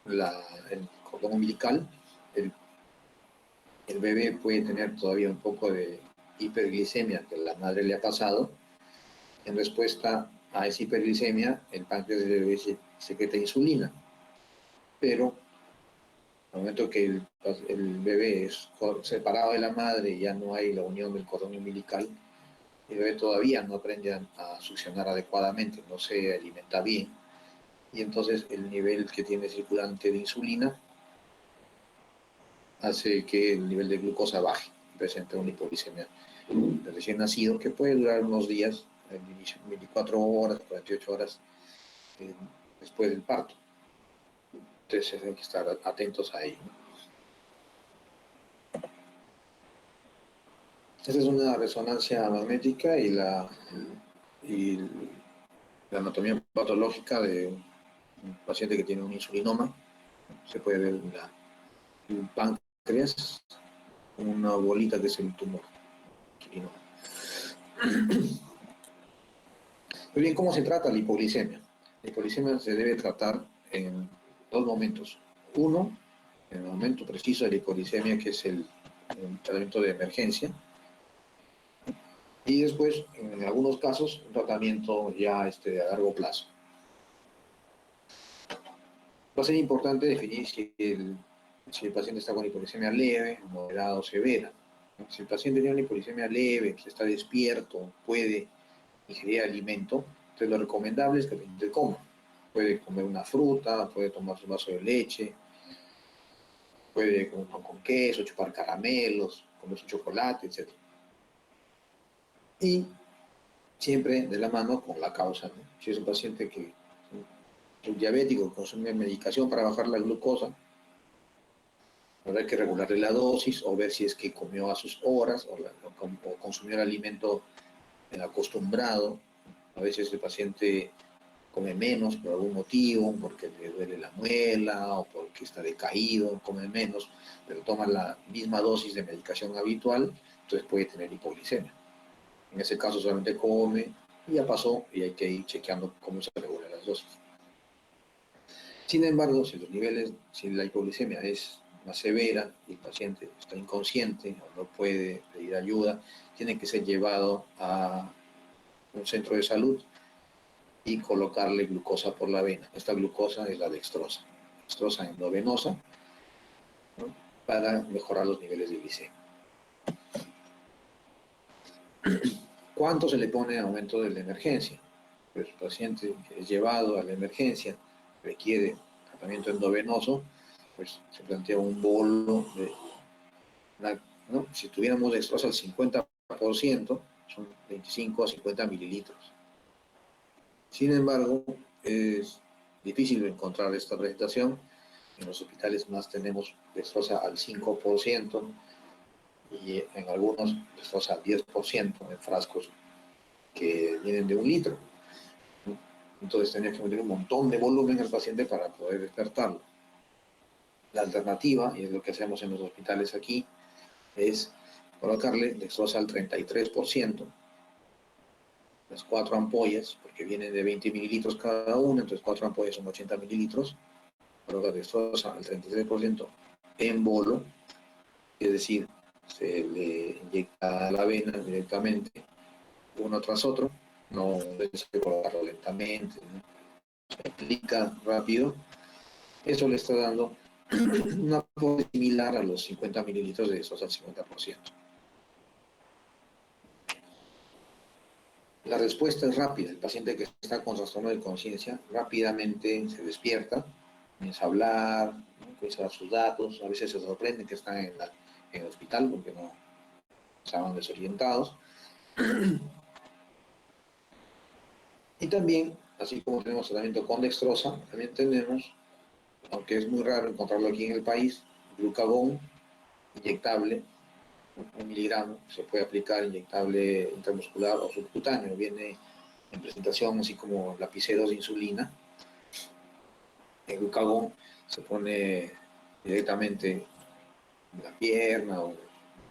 S1: el cordón umbilical, el bebé puede tener todavía un poco de hiperglicemia que la madre le ha pasado. En respuesta a esa hiperglicemia, el páncreas del bebé secreta insulina. Pero al momento que el bebé es separado de la madre y ya no hay la unión del cordón umbilical, el bebé todavía no aprende a succionar adecuadamente, no se alimenta bien. Y entonces el nivel que tiene circulante de insulina hace que el nivel de glucosa baje, presenta una hipoglicemia de recién nacido que puede durar unos días, 24 horas, 48 horas después del parto. Entonces hay que estar atentos a ello. Esta es una resonancia magnética y la anatomía patológica de un paciente que tiene un insulinoma. Se puede ver el páncreas, una bolita que es el tumor. Muy bien, ¿cómo se trata la hipoglicemia? La hipoglicemia se debe tratar en 2 momentos. Uno, en el momento preciso de la hipoglicemia, que es el tratamiento de emergencia. Y después, en algunos casos, un tratamiento ya a largo plazo. Va a ser importante definir si el paciente está con hipoglucemia leve, moderada o severa. Si el paciente tiene una hipoglucemia leve, que está despierto, puede ingerir alimento, entonces lo recomendable es que el paciente coma. Puede comer una fruta, puede tomar su vaso de leche, puede comer pan con queso, chupar caramelos, comer su chocolate, etc. Y siempre de la mano con la causa, ¿no? Si es un paciente que es diabético, consume medicación para bajar la glucosa, habrá que regularle la dosis o ver si es que comió a sus horas o consumió el alimento acostumbrado. A veces el paciente come menos por algún motivo, porque le duele la muela o porque está decaído, come menos, pero toma la misma dosis de medicación habitual, entonces puede tener hipoglicemia. En ese caso solamente come y ya pasó y hay que ir chequeando cómo se regulan las dosis. Sin embargo, si la hipoglicemia es más severa y el paciente está inconsciente o no puede pedir ayuda, tiene que ser llevado a un centro de salud y colocarle glucosa por la vena. Esta glucosa es la dextrosa endovenosa, ¿no? Para mejorar los niveles de glicemia. ¿Cuánto se le pone en momento de la emergencia? Pues el paciente que es llevado a la emergencia requiere tratamiento endovenoso, pues se plantea un bolo ¿no? Si tuviéramos dextrosa al 50%, son 25 a 50 mililitros. Sin embargo, es difícil encontrar esta presentación. En los hospitales más tenemos dextrosa al 5% y en algunos dextrosa al 10% en frascos que vienen de 1 litro. Entonces tenía que meter un montón de volumen al paciente para poder despertarlo. La alternativa, y es lo que hacemos en los hospitales aquí, es colocarle dextrosa al 33%, las 4 ampollas, porque vienen de 20 mililitros cada una, entonces 4 ampollas son 80 mililitros, coloca dextrosa al 33% en bolo, es decir, se le inyecta a la vena directamente, uno tras otro, no debe colocarlo lentamente, ¿no? Se aplica rápido, eso le está dando una aporte similar a los 50 mililitros de dextrosa al 50%. La respuesta es rápida. El paciente que está con trastorno de conciencia rápidamente se despierta, comienza a hablar, ¿no? Comienza a dar sus datos, a veces se sorprenden que están en el hospital porque no estaban desorientados. Y también, así como tenemos tratamiento con dextrosa, también tenemos, aunque es muy raro encontrarlo aquí en el país, glucagón inyectable, 1 miligramo, se puede aplicar inyectable intramuscular o subcutáneo, viene en presentación así como lapiceros de insulina. El glucagón se pone directamente en la pierna o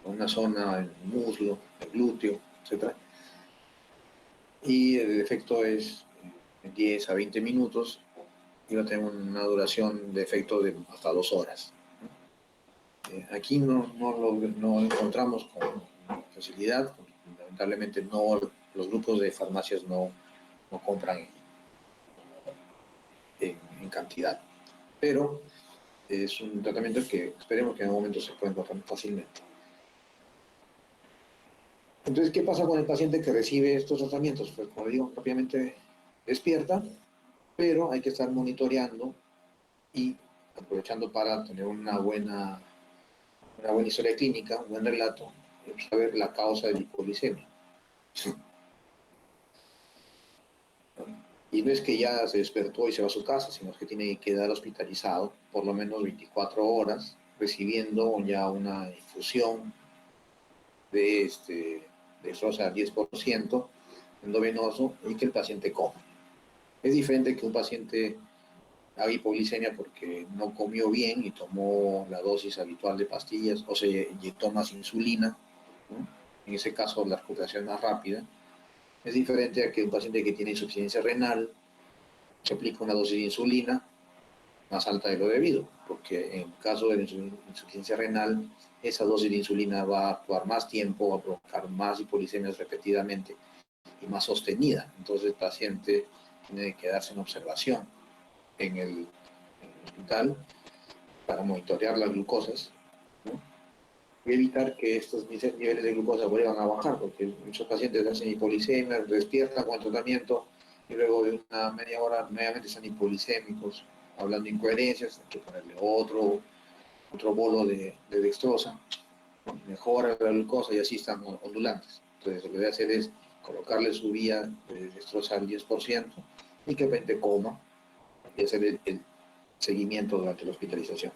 S1: en una zona, en el muslo, el glúteo, etc. Y el efecto es en 10 a 20 minutos y va a tener una duración de efecto de hasta 2 horas. Aquí no encontramos con facilidad, lamentablemente los grupos de farmacias no compran en cantidad, pero es un tratamiento que esperemos que en algún momento se pueda encontrar fácilmente. Entonces, ¿qué pasa con el paciente que recibe estos tratamientos? Pues, como digo, rápidamente despierta, pero hay que estar monitoreando y aprovechando para tener una buena historia clínica, un buen relato, y saber la causa de la hipoglicemia. Y no es que ya se despertó y se va a su casa, sino que tiene que quedar hospitalizado por lo menos 24 horas, recibiendo ya una infusión de dextrosa al 10% endovenoso y que el paciente coma. Es diferente que un paciente haga hipoglicemia porque no comió bien y tomó la dosis habitual de pastillas o se inyectó más insulina, ¿no? En ese caso la recuperación es más rápida. Es diferente a que un paciente que tiene insuficiencia renal se aplica una dosis de insulina más alta de lo debido, porque en caso de insuficiencia renal, esa dosis de insulina va a actuar más tiempo, va a provocar más hipoglicemias repetidamente y más sostenida. Entonces el paciente tiene que quedarse en observación en el hospital para monitorear las glucosas, ¿no? Y evitar que estos niveles de glucosa vuelvan a bajar, porque muchos pacientes hacen hipoglicemia, despiertan con el tratamiento y luego de una media hora nuevamente están hipoglicémicos, hablando de incoherencias, hay que ponerle otro bolo de dextrosa, ¿no? Mejora la glucosa y así están ondulantes. Entonces lo que voy a hacer es colocarle su vía de dextrosa al 10% y que repente coma y hacer el seguimiento durante la hospitalización.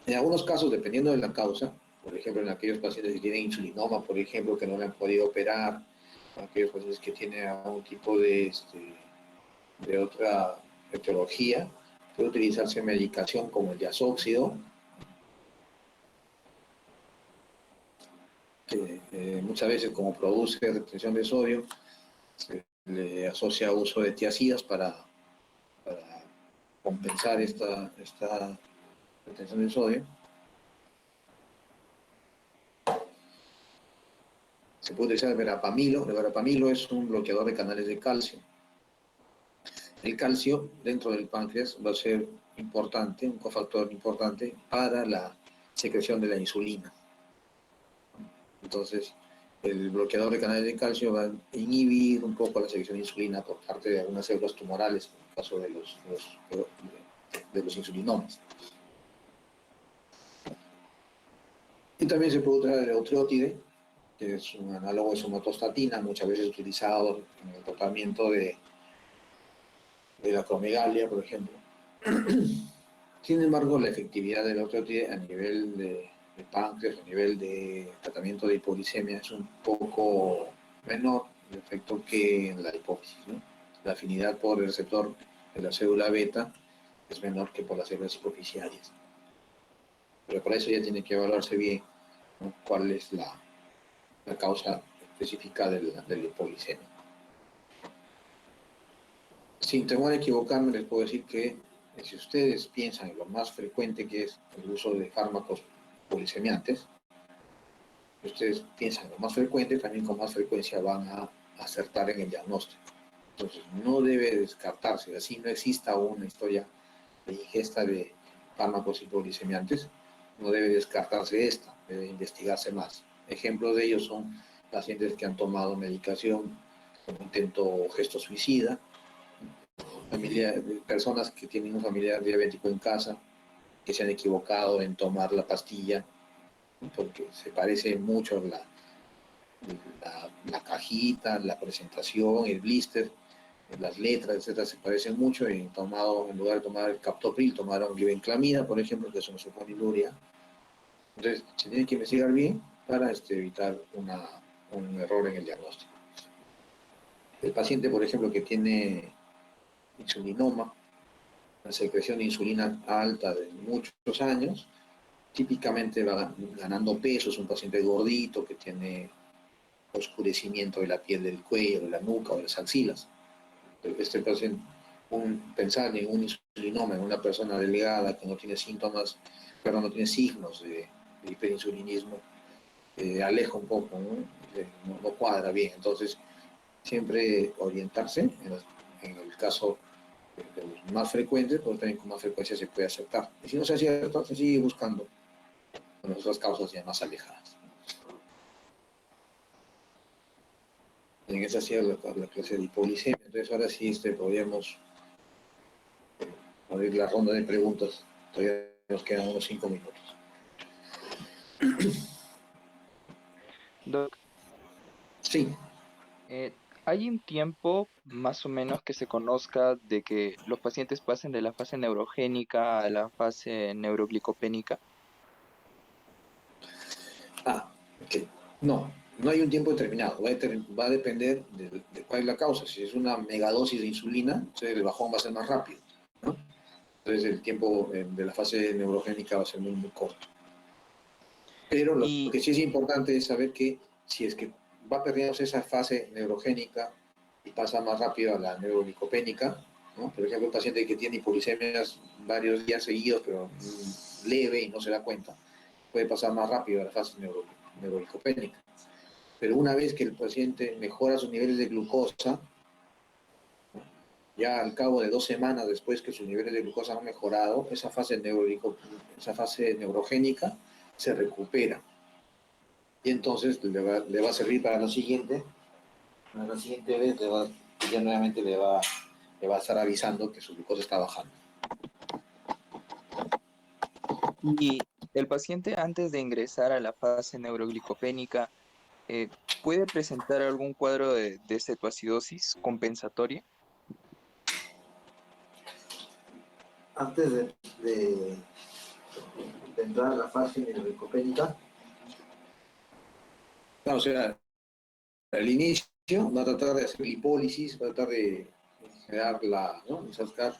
S1: En algunos casos, dependiendo de la causa, por ejemplo, en aquellos pacientes que tienen insulinoma, por ejemplo, que no le han podido operar, en aquellos pacientes que tienen algún tipo de otra etiología, puede utilizarse medicación como el diazóxido, que muchas veces como produce retención de sodio, se le asocia uso de tiazidas para compensar esta retención de sodio. Se puede utilizar el verapamilo. El verapamilo es un bloqueador de canales de calcio. El calcio dentro del páncreas va a ser importante, un cofactor importante para la secreción de la insulina. Entonces, el bloqueador de canales de calcio va a inhibir un poco la secreción de insulina por parte de algunas células tumorales, en el caso de los insulinomas. Y también se puede utilizar el eutriótide, que es un análogo de somatostatina, muchas veces utilizado en el tratamiento de la acromegalia, por ejemplo. Sin embargo, la efectividad del eutriótide a nivel de páncreas, a nivel de tratamiento de hipoglicemia, es un poco menor el efecto que en la hipófisis, ¿no? La afinidad por el receptor de la célula beta es menor que por las células hipofisiarias. Pero para eso ya tiene que evaluarse bien, ¿no?, cuál es la causa específica de la hipoglicemia. Sin temor a equivocarme, les puedo decir que si ustedes piensan en lo más frecuente que es el uso de fármacos polisemiantes, si ustedes piensan en lo más frecuente, también con más frecuencia van a acertar en el diagnóstico. Entonces, no debe descartarse, así no exista una historia de ingesta de fármacos hipolisemiantes, no debe descartarse esta, debe investigarse más. Ejemplos de ellos son pacientes que han tomado medicación con intento o gesto suicida, personas que tienen un familiar diabético en casa, que se han equivocado en tomar la pastilla, porque se parece mucho la cajita, la presentación, el blister, las letras, etcétera, se parecen mucho, y en lugar de tomar el captopril, tomaron glibenclamida, por ejemplo, que es una sulfonilurea. Entonces, se tiene que investigar bien para evitar un error en el diagnóstico. El paciente, por ejemplo, que tiene insulinoma, una secreción de insulina alta de muchos años, típicamente va ganando peso, es un paciente gordito que tiene oscurecimiento de la piel del cuello, de la nuca o de las axilas. Este paciente, pensar en un insulinoma, en una persona delgada que no tiene síntomas, pero no tiene signos de hiperinsulinismo, aleja un poco, ¿no? No cuadra bien. Entonces, siempre orientarse en el caso de los más frecuentes, pues también con más frecuencia se puede aceptar. Y si no se acierta, se sigue buscando con otras causas ya más alejadas. En esa ha sido la clase de hipoglicemia. Entonces ahora sí podríamos abrir la ronda de preguntas. Todavía nos quedan unos 5 minutos.
S4: Doc,
S1: Sí.
S4: ¿hay un tiempo más o menos que se conozca de que los pacientes pasen de la fase neurogénica a la fase neuroglicopénica?
S1: Ok. No hay un tiempo determinado. Va a depender de cuál es la causa. Si es una megadosis de insulina, entonces el bajón va a ser más rápido, ¿no? Entonces el tiempo de la fase neurogénica va a ser muy, muy corto. Pero lo que sí es importante es saber que si es que va perdiendo esa fase neurogénica y pasa más rápido a la neuroglicopénica, ¿no? Por ejemplo, un paciente que tiene hipoglicemias varios días seguidos, pero leve y no se da cuenta, puede pasar más rápido a la fase neuroglicopénica. Pero una vez que el paciente mejora sus niveles de glucosa, ¿no?, Ya al cabo de 2 semanas después que sus niveles de glucosa han mejorado, esa fase neurogénica se recupera. Y entonces le va a servir para la siguiente vez ya nuevamente le va a estar avisando que su glucosa está bajando.
S4: Y el paciente antes de ingresar a la fase neuroglicopénica puede presentar algún cuadro de cetoacidosis compensatoria.
S1: Antes de entrar a la fase neuroglicopénica, o sea, al inicio va a tratar de hacer lipólisis, va a tratar de generar sacar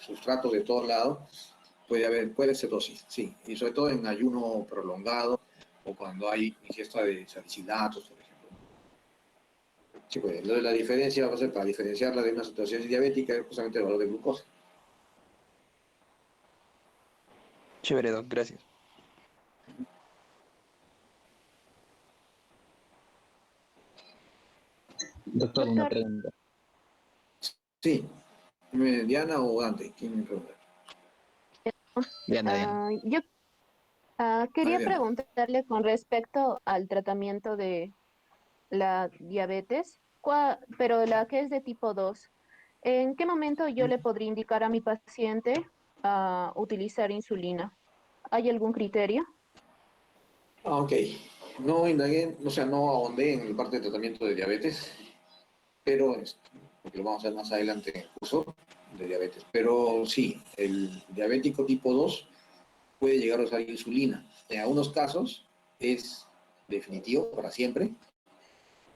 S1: sustratos de todos lados. Puede haber cetosis, sí, y sobre todo en ayuno prolongado o cuando hay ingesta de salicilatos, por ejemplo. Sí, pues, la diferencia va a ser, para diferenciarla de una situación diabética, es justamente el valor de glucosa.
S4: Chévere, doc, gracias.
S5: Doctor, una pregunta.
S1: Sí, Diana o Dante, ¿quién me pregunta?
S5: Diana.
S3: Yo quería
S1: Diana.
S3: preguntarle con respecto al tratamiento de la diabetes, pero la que es de tipo 2. ¿En qué momento yo le podría indicar a mi paciente a utilizar insulina? ¿Hay algún criterio?
S1: Ok. No indagué, o sea, no ahondé en la parte de tratamiento de diabetes, pero porque lo vamos a ver más adelante en el curso de diabetes. Pero sí, el diabético tipo 2 puede llegar a usar insulina. En algunos casos es definitivo para siempre,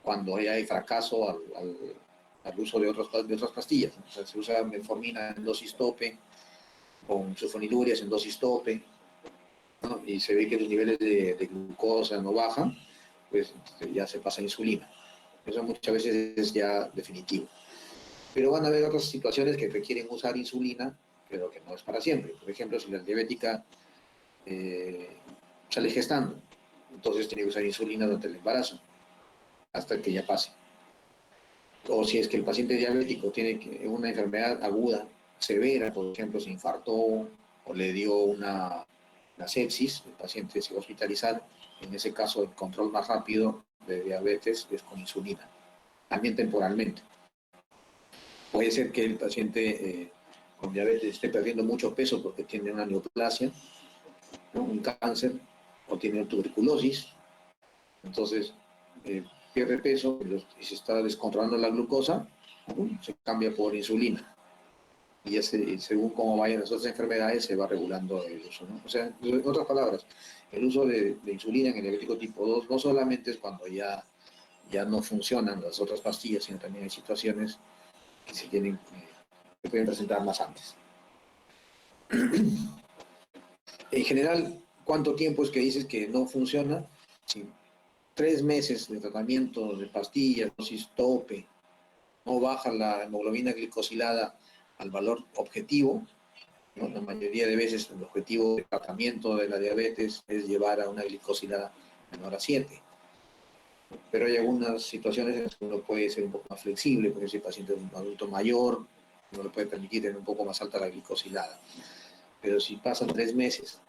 S1: cuando ya hay fracaso al uso de otras pastillas. O sea, se usa metformina en dosis tope, con sulfonilurias en dosis tope, ¿no? Y se ve que los niveles de glucosa no bajan, pues ya se pasa a insulina. Eso muchas veces es ya definitivo. Pero van a haber otras situaciones que requieren usar insulina, pero que no es para siempre. Por ejemplo, si la diabética sale gestando, entonces tiene que usar insulina durante el embarazo, hasta que ya pase. O si es que el paciente diabético tiene una enfermedad aguda, severa, por ejemplo, se infartó o le dio una sepsis, el paciente se va a hospitalizar, en ese caso el control más rápido de diabetes es con insulina, también temporalmente. Puede ser que el paciente con diabetes esté perdiendo mucho peso porque tiene una neoplasia, ¿no? Un cáncer, o tiene tuberculosis, entonces pierde peso y se está descontrolando la glucosa, ¿no? Se cambia por insulina. Y según cómo vayan las otras enfermedades, se va regulando el uso, ¿no? O sea, en otras palabras, el uso de insulina en el diabético tipo 2 no solamente es cuando ya no funcionan las otras pastillas, sino también hay situaciones que se pueden presentar más antes. En general, ¿cuánto tiempo es que dices que no funciona? Si 3 meses de tratamiento de pastillas, dosis tope, no baja la hemoglobina glicosilada al valor objetivo, ¿no? La mayoría de veces el objetivo de tratamiento de la diabetes es llevar a una glicosilada menor a 7. Pero hay algunas situaciones en las que uno puede ser un poco más flexible, porque si el paciente es un adulto mayor, uno le puede permitir tener un poco más alta la glicosilada. Pero si pasan 3 meses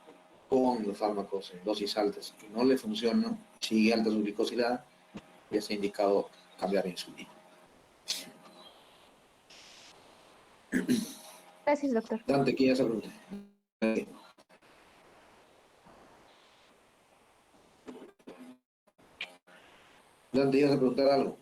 S1: con los fármacos en dosis altas y no le funciona, sigue alta su glicosilada, ya se ha indicado cambiar a insulina.
S3: Gracias, doctor.
S1: Dante, ¿qué ibas a preguntar? Dante, ¿ibas a preguntar algo?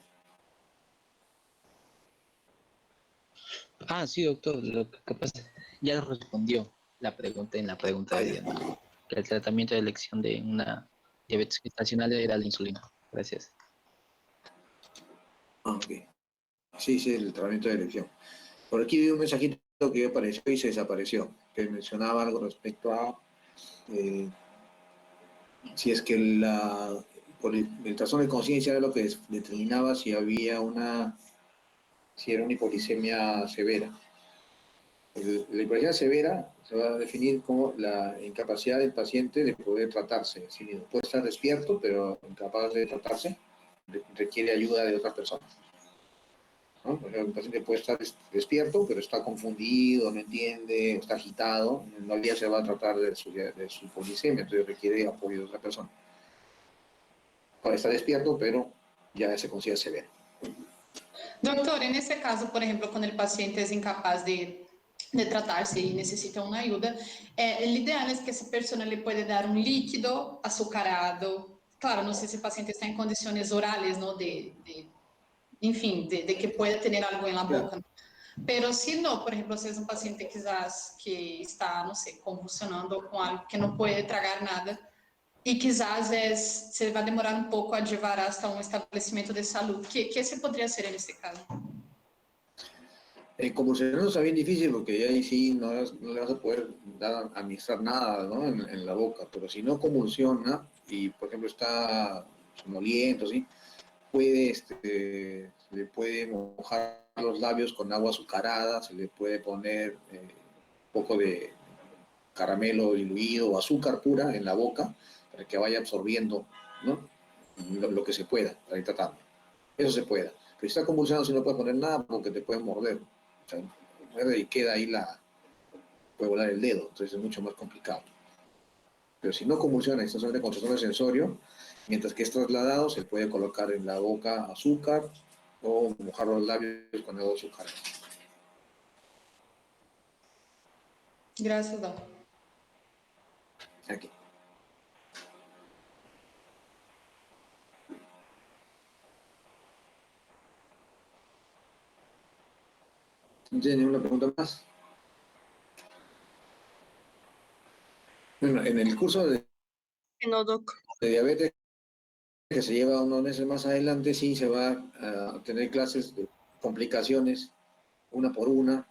S5: Sí, doctor, lo que pasa ya respondió la pregunta en la pregunta de Diana, que el tratamiento de elección de una diabetes gestacional era la insulina. Gracias.
S1: Ok. Sí, sí, el tratamiento de elección. Por aquí vi un mensajito que apareció y se desapareció, que mencionaba algo respecto a si es que por el trastorno de conciencia era lo que determinaba si era una hipoglicemia severa. La hipoglicemia severa se va a definir como la incapacidad del paciente de poder tratarse. Es decir, puede estar despierto, pero incapaz de tratarse, requiere ayuda de otras personas. ¿no? Por ejemplo, un paciente puede estar despierto, pero está confundido, no entiende, está agitado. En realidad se va a tratar de su poliglicemia, entonces requiere apoyo de otra persona. Ahora está despierto, pero ya se considera severo.
S2: Doctor, en ese caso, por ejemplo, quando o paciente é incapaz de tratar-se e necessita uma ajuda, o ideal é que essa pessoa lhe pode dar um líquido açucarado. Claro, não sei se o paciente está em condições orales, não, enfim, de que pueda ter algo na boca. Pero se não, por exemplo, se é um paciente quizás que está, não sei, convulsionando com algo que não pode tragar nada, e quizás se vai demorar um pouco a llevar hasta um estabelecimento de saúde. Que se poderia ser nesse caso?
S1: Convulsionando está bien difícil porque ya ahí sí no le vas a poder administrar nada, ¿no? en la boca, pero si no convulsiona y, por ejemplo, está somnoliento, ¿sí? Se le puede mojar los labios con agua azucarada, se le puede poner un poco de caramelo diluido o azúcar pura en la boca para que vaya absorbiendo, ¿no? lo que se pueda para ir tratando. Eso se puede. Pero si está convulsionado, si no puedes poner nada porque te pueden morder. O sea, muerde y queda ahí puede volar el dedo, entonces es mucho más complicado. Pero si no convulsiona y está solamente con trastorno sensorio, mientras que es trasladado, se puede colocar en la boca azúcar o mojar los labios con agua azúcar.
S2: Graças a Deus.
S1: Aquí. ¿No tiene ninguna pregunta más? Bueno, en el curso de
S6: No, doc.
S1: diabetes que se lleva unos meses más adelante, sí se va a tener clases de complicaciones, una por una,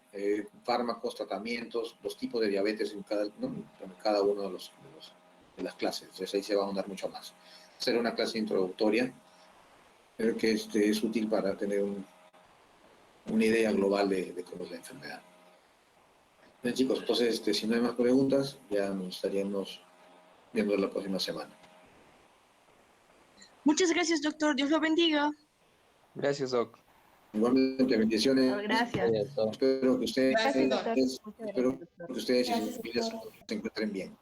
S1: fármacos, tratamientos, los tipos de diabetes en cada uno de las clases. Entonces ahí se va a ahondar mucho más. Será una clase introductoria, pero que es útil para tener una idea global de cómo es la enfermedad. Bien, chicos, entonces si no hay más preguntas, ya nos estaríamos viendo la próxima semana.
S6: Muchas gracias, doctor. Dios lo bendiga.
S4: Gracias, Doc.
S1: Igualmente, bendiciones.
S3: Gracias.
S1: Espero que ustedes,
S2: Gracias, doctor.
S1: espero que ustedes y sus
S7: Gracias,
S1: familias
S7: doctor.
S1: se encuentren bien.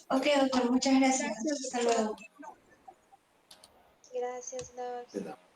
S7: Ok, doctor, muchas gracias. Hasta luego.
S8: Gracias, Doc.
S1: De nada.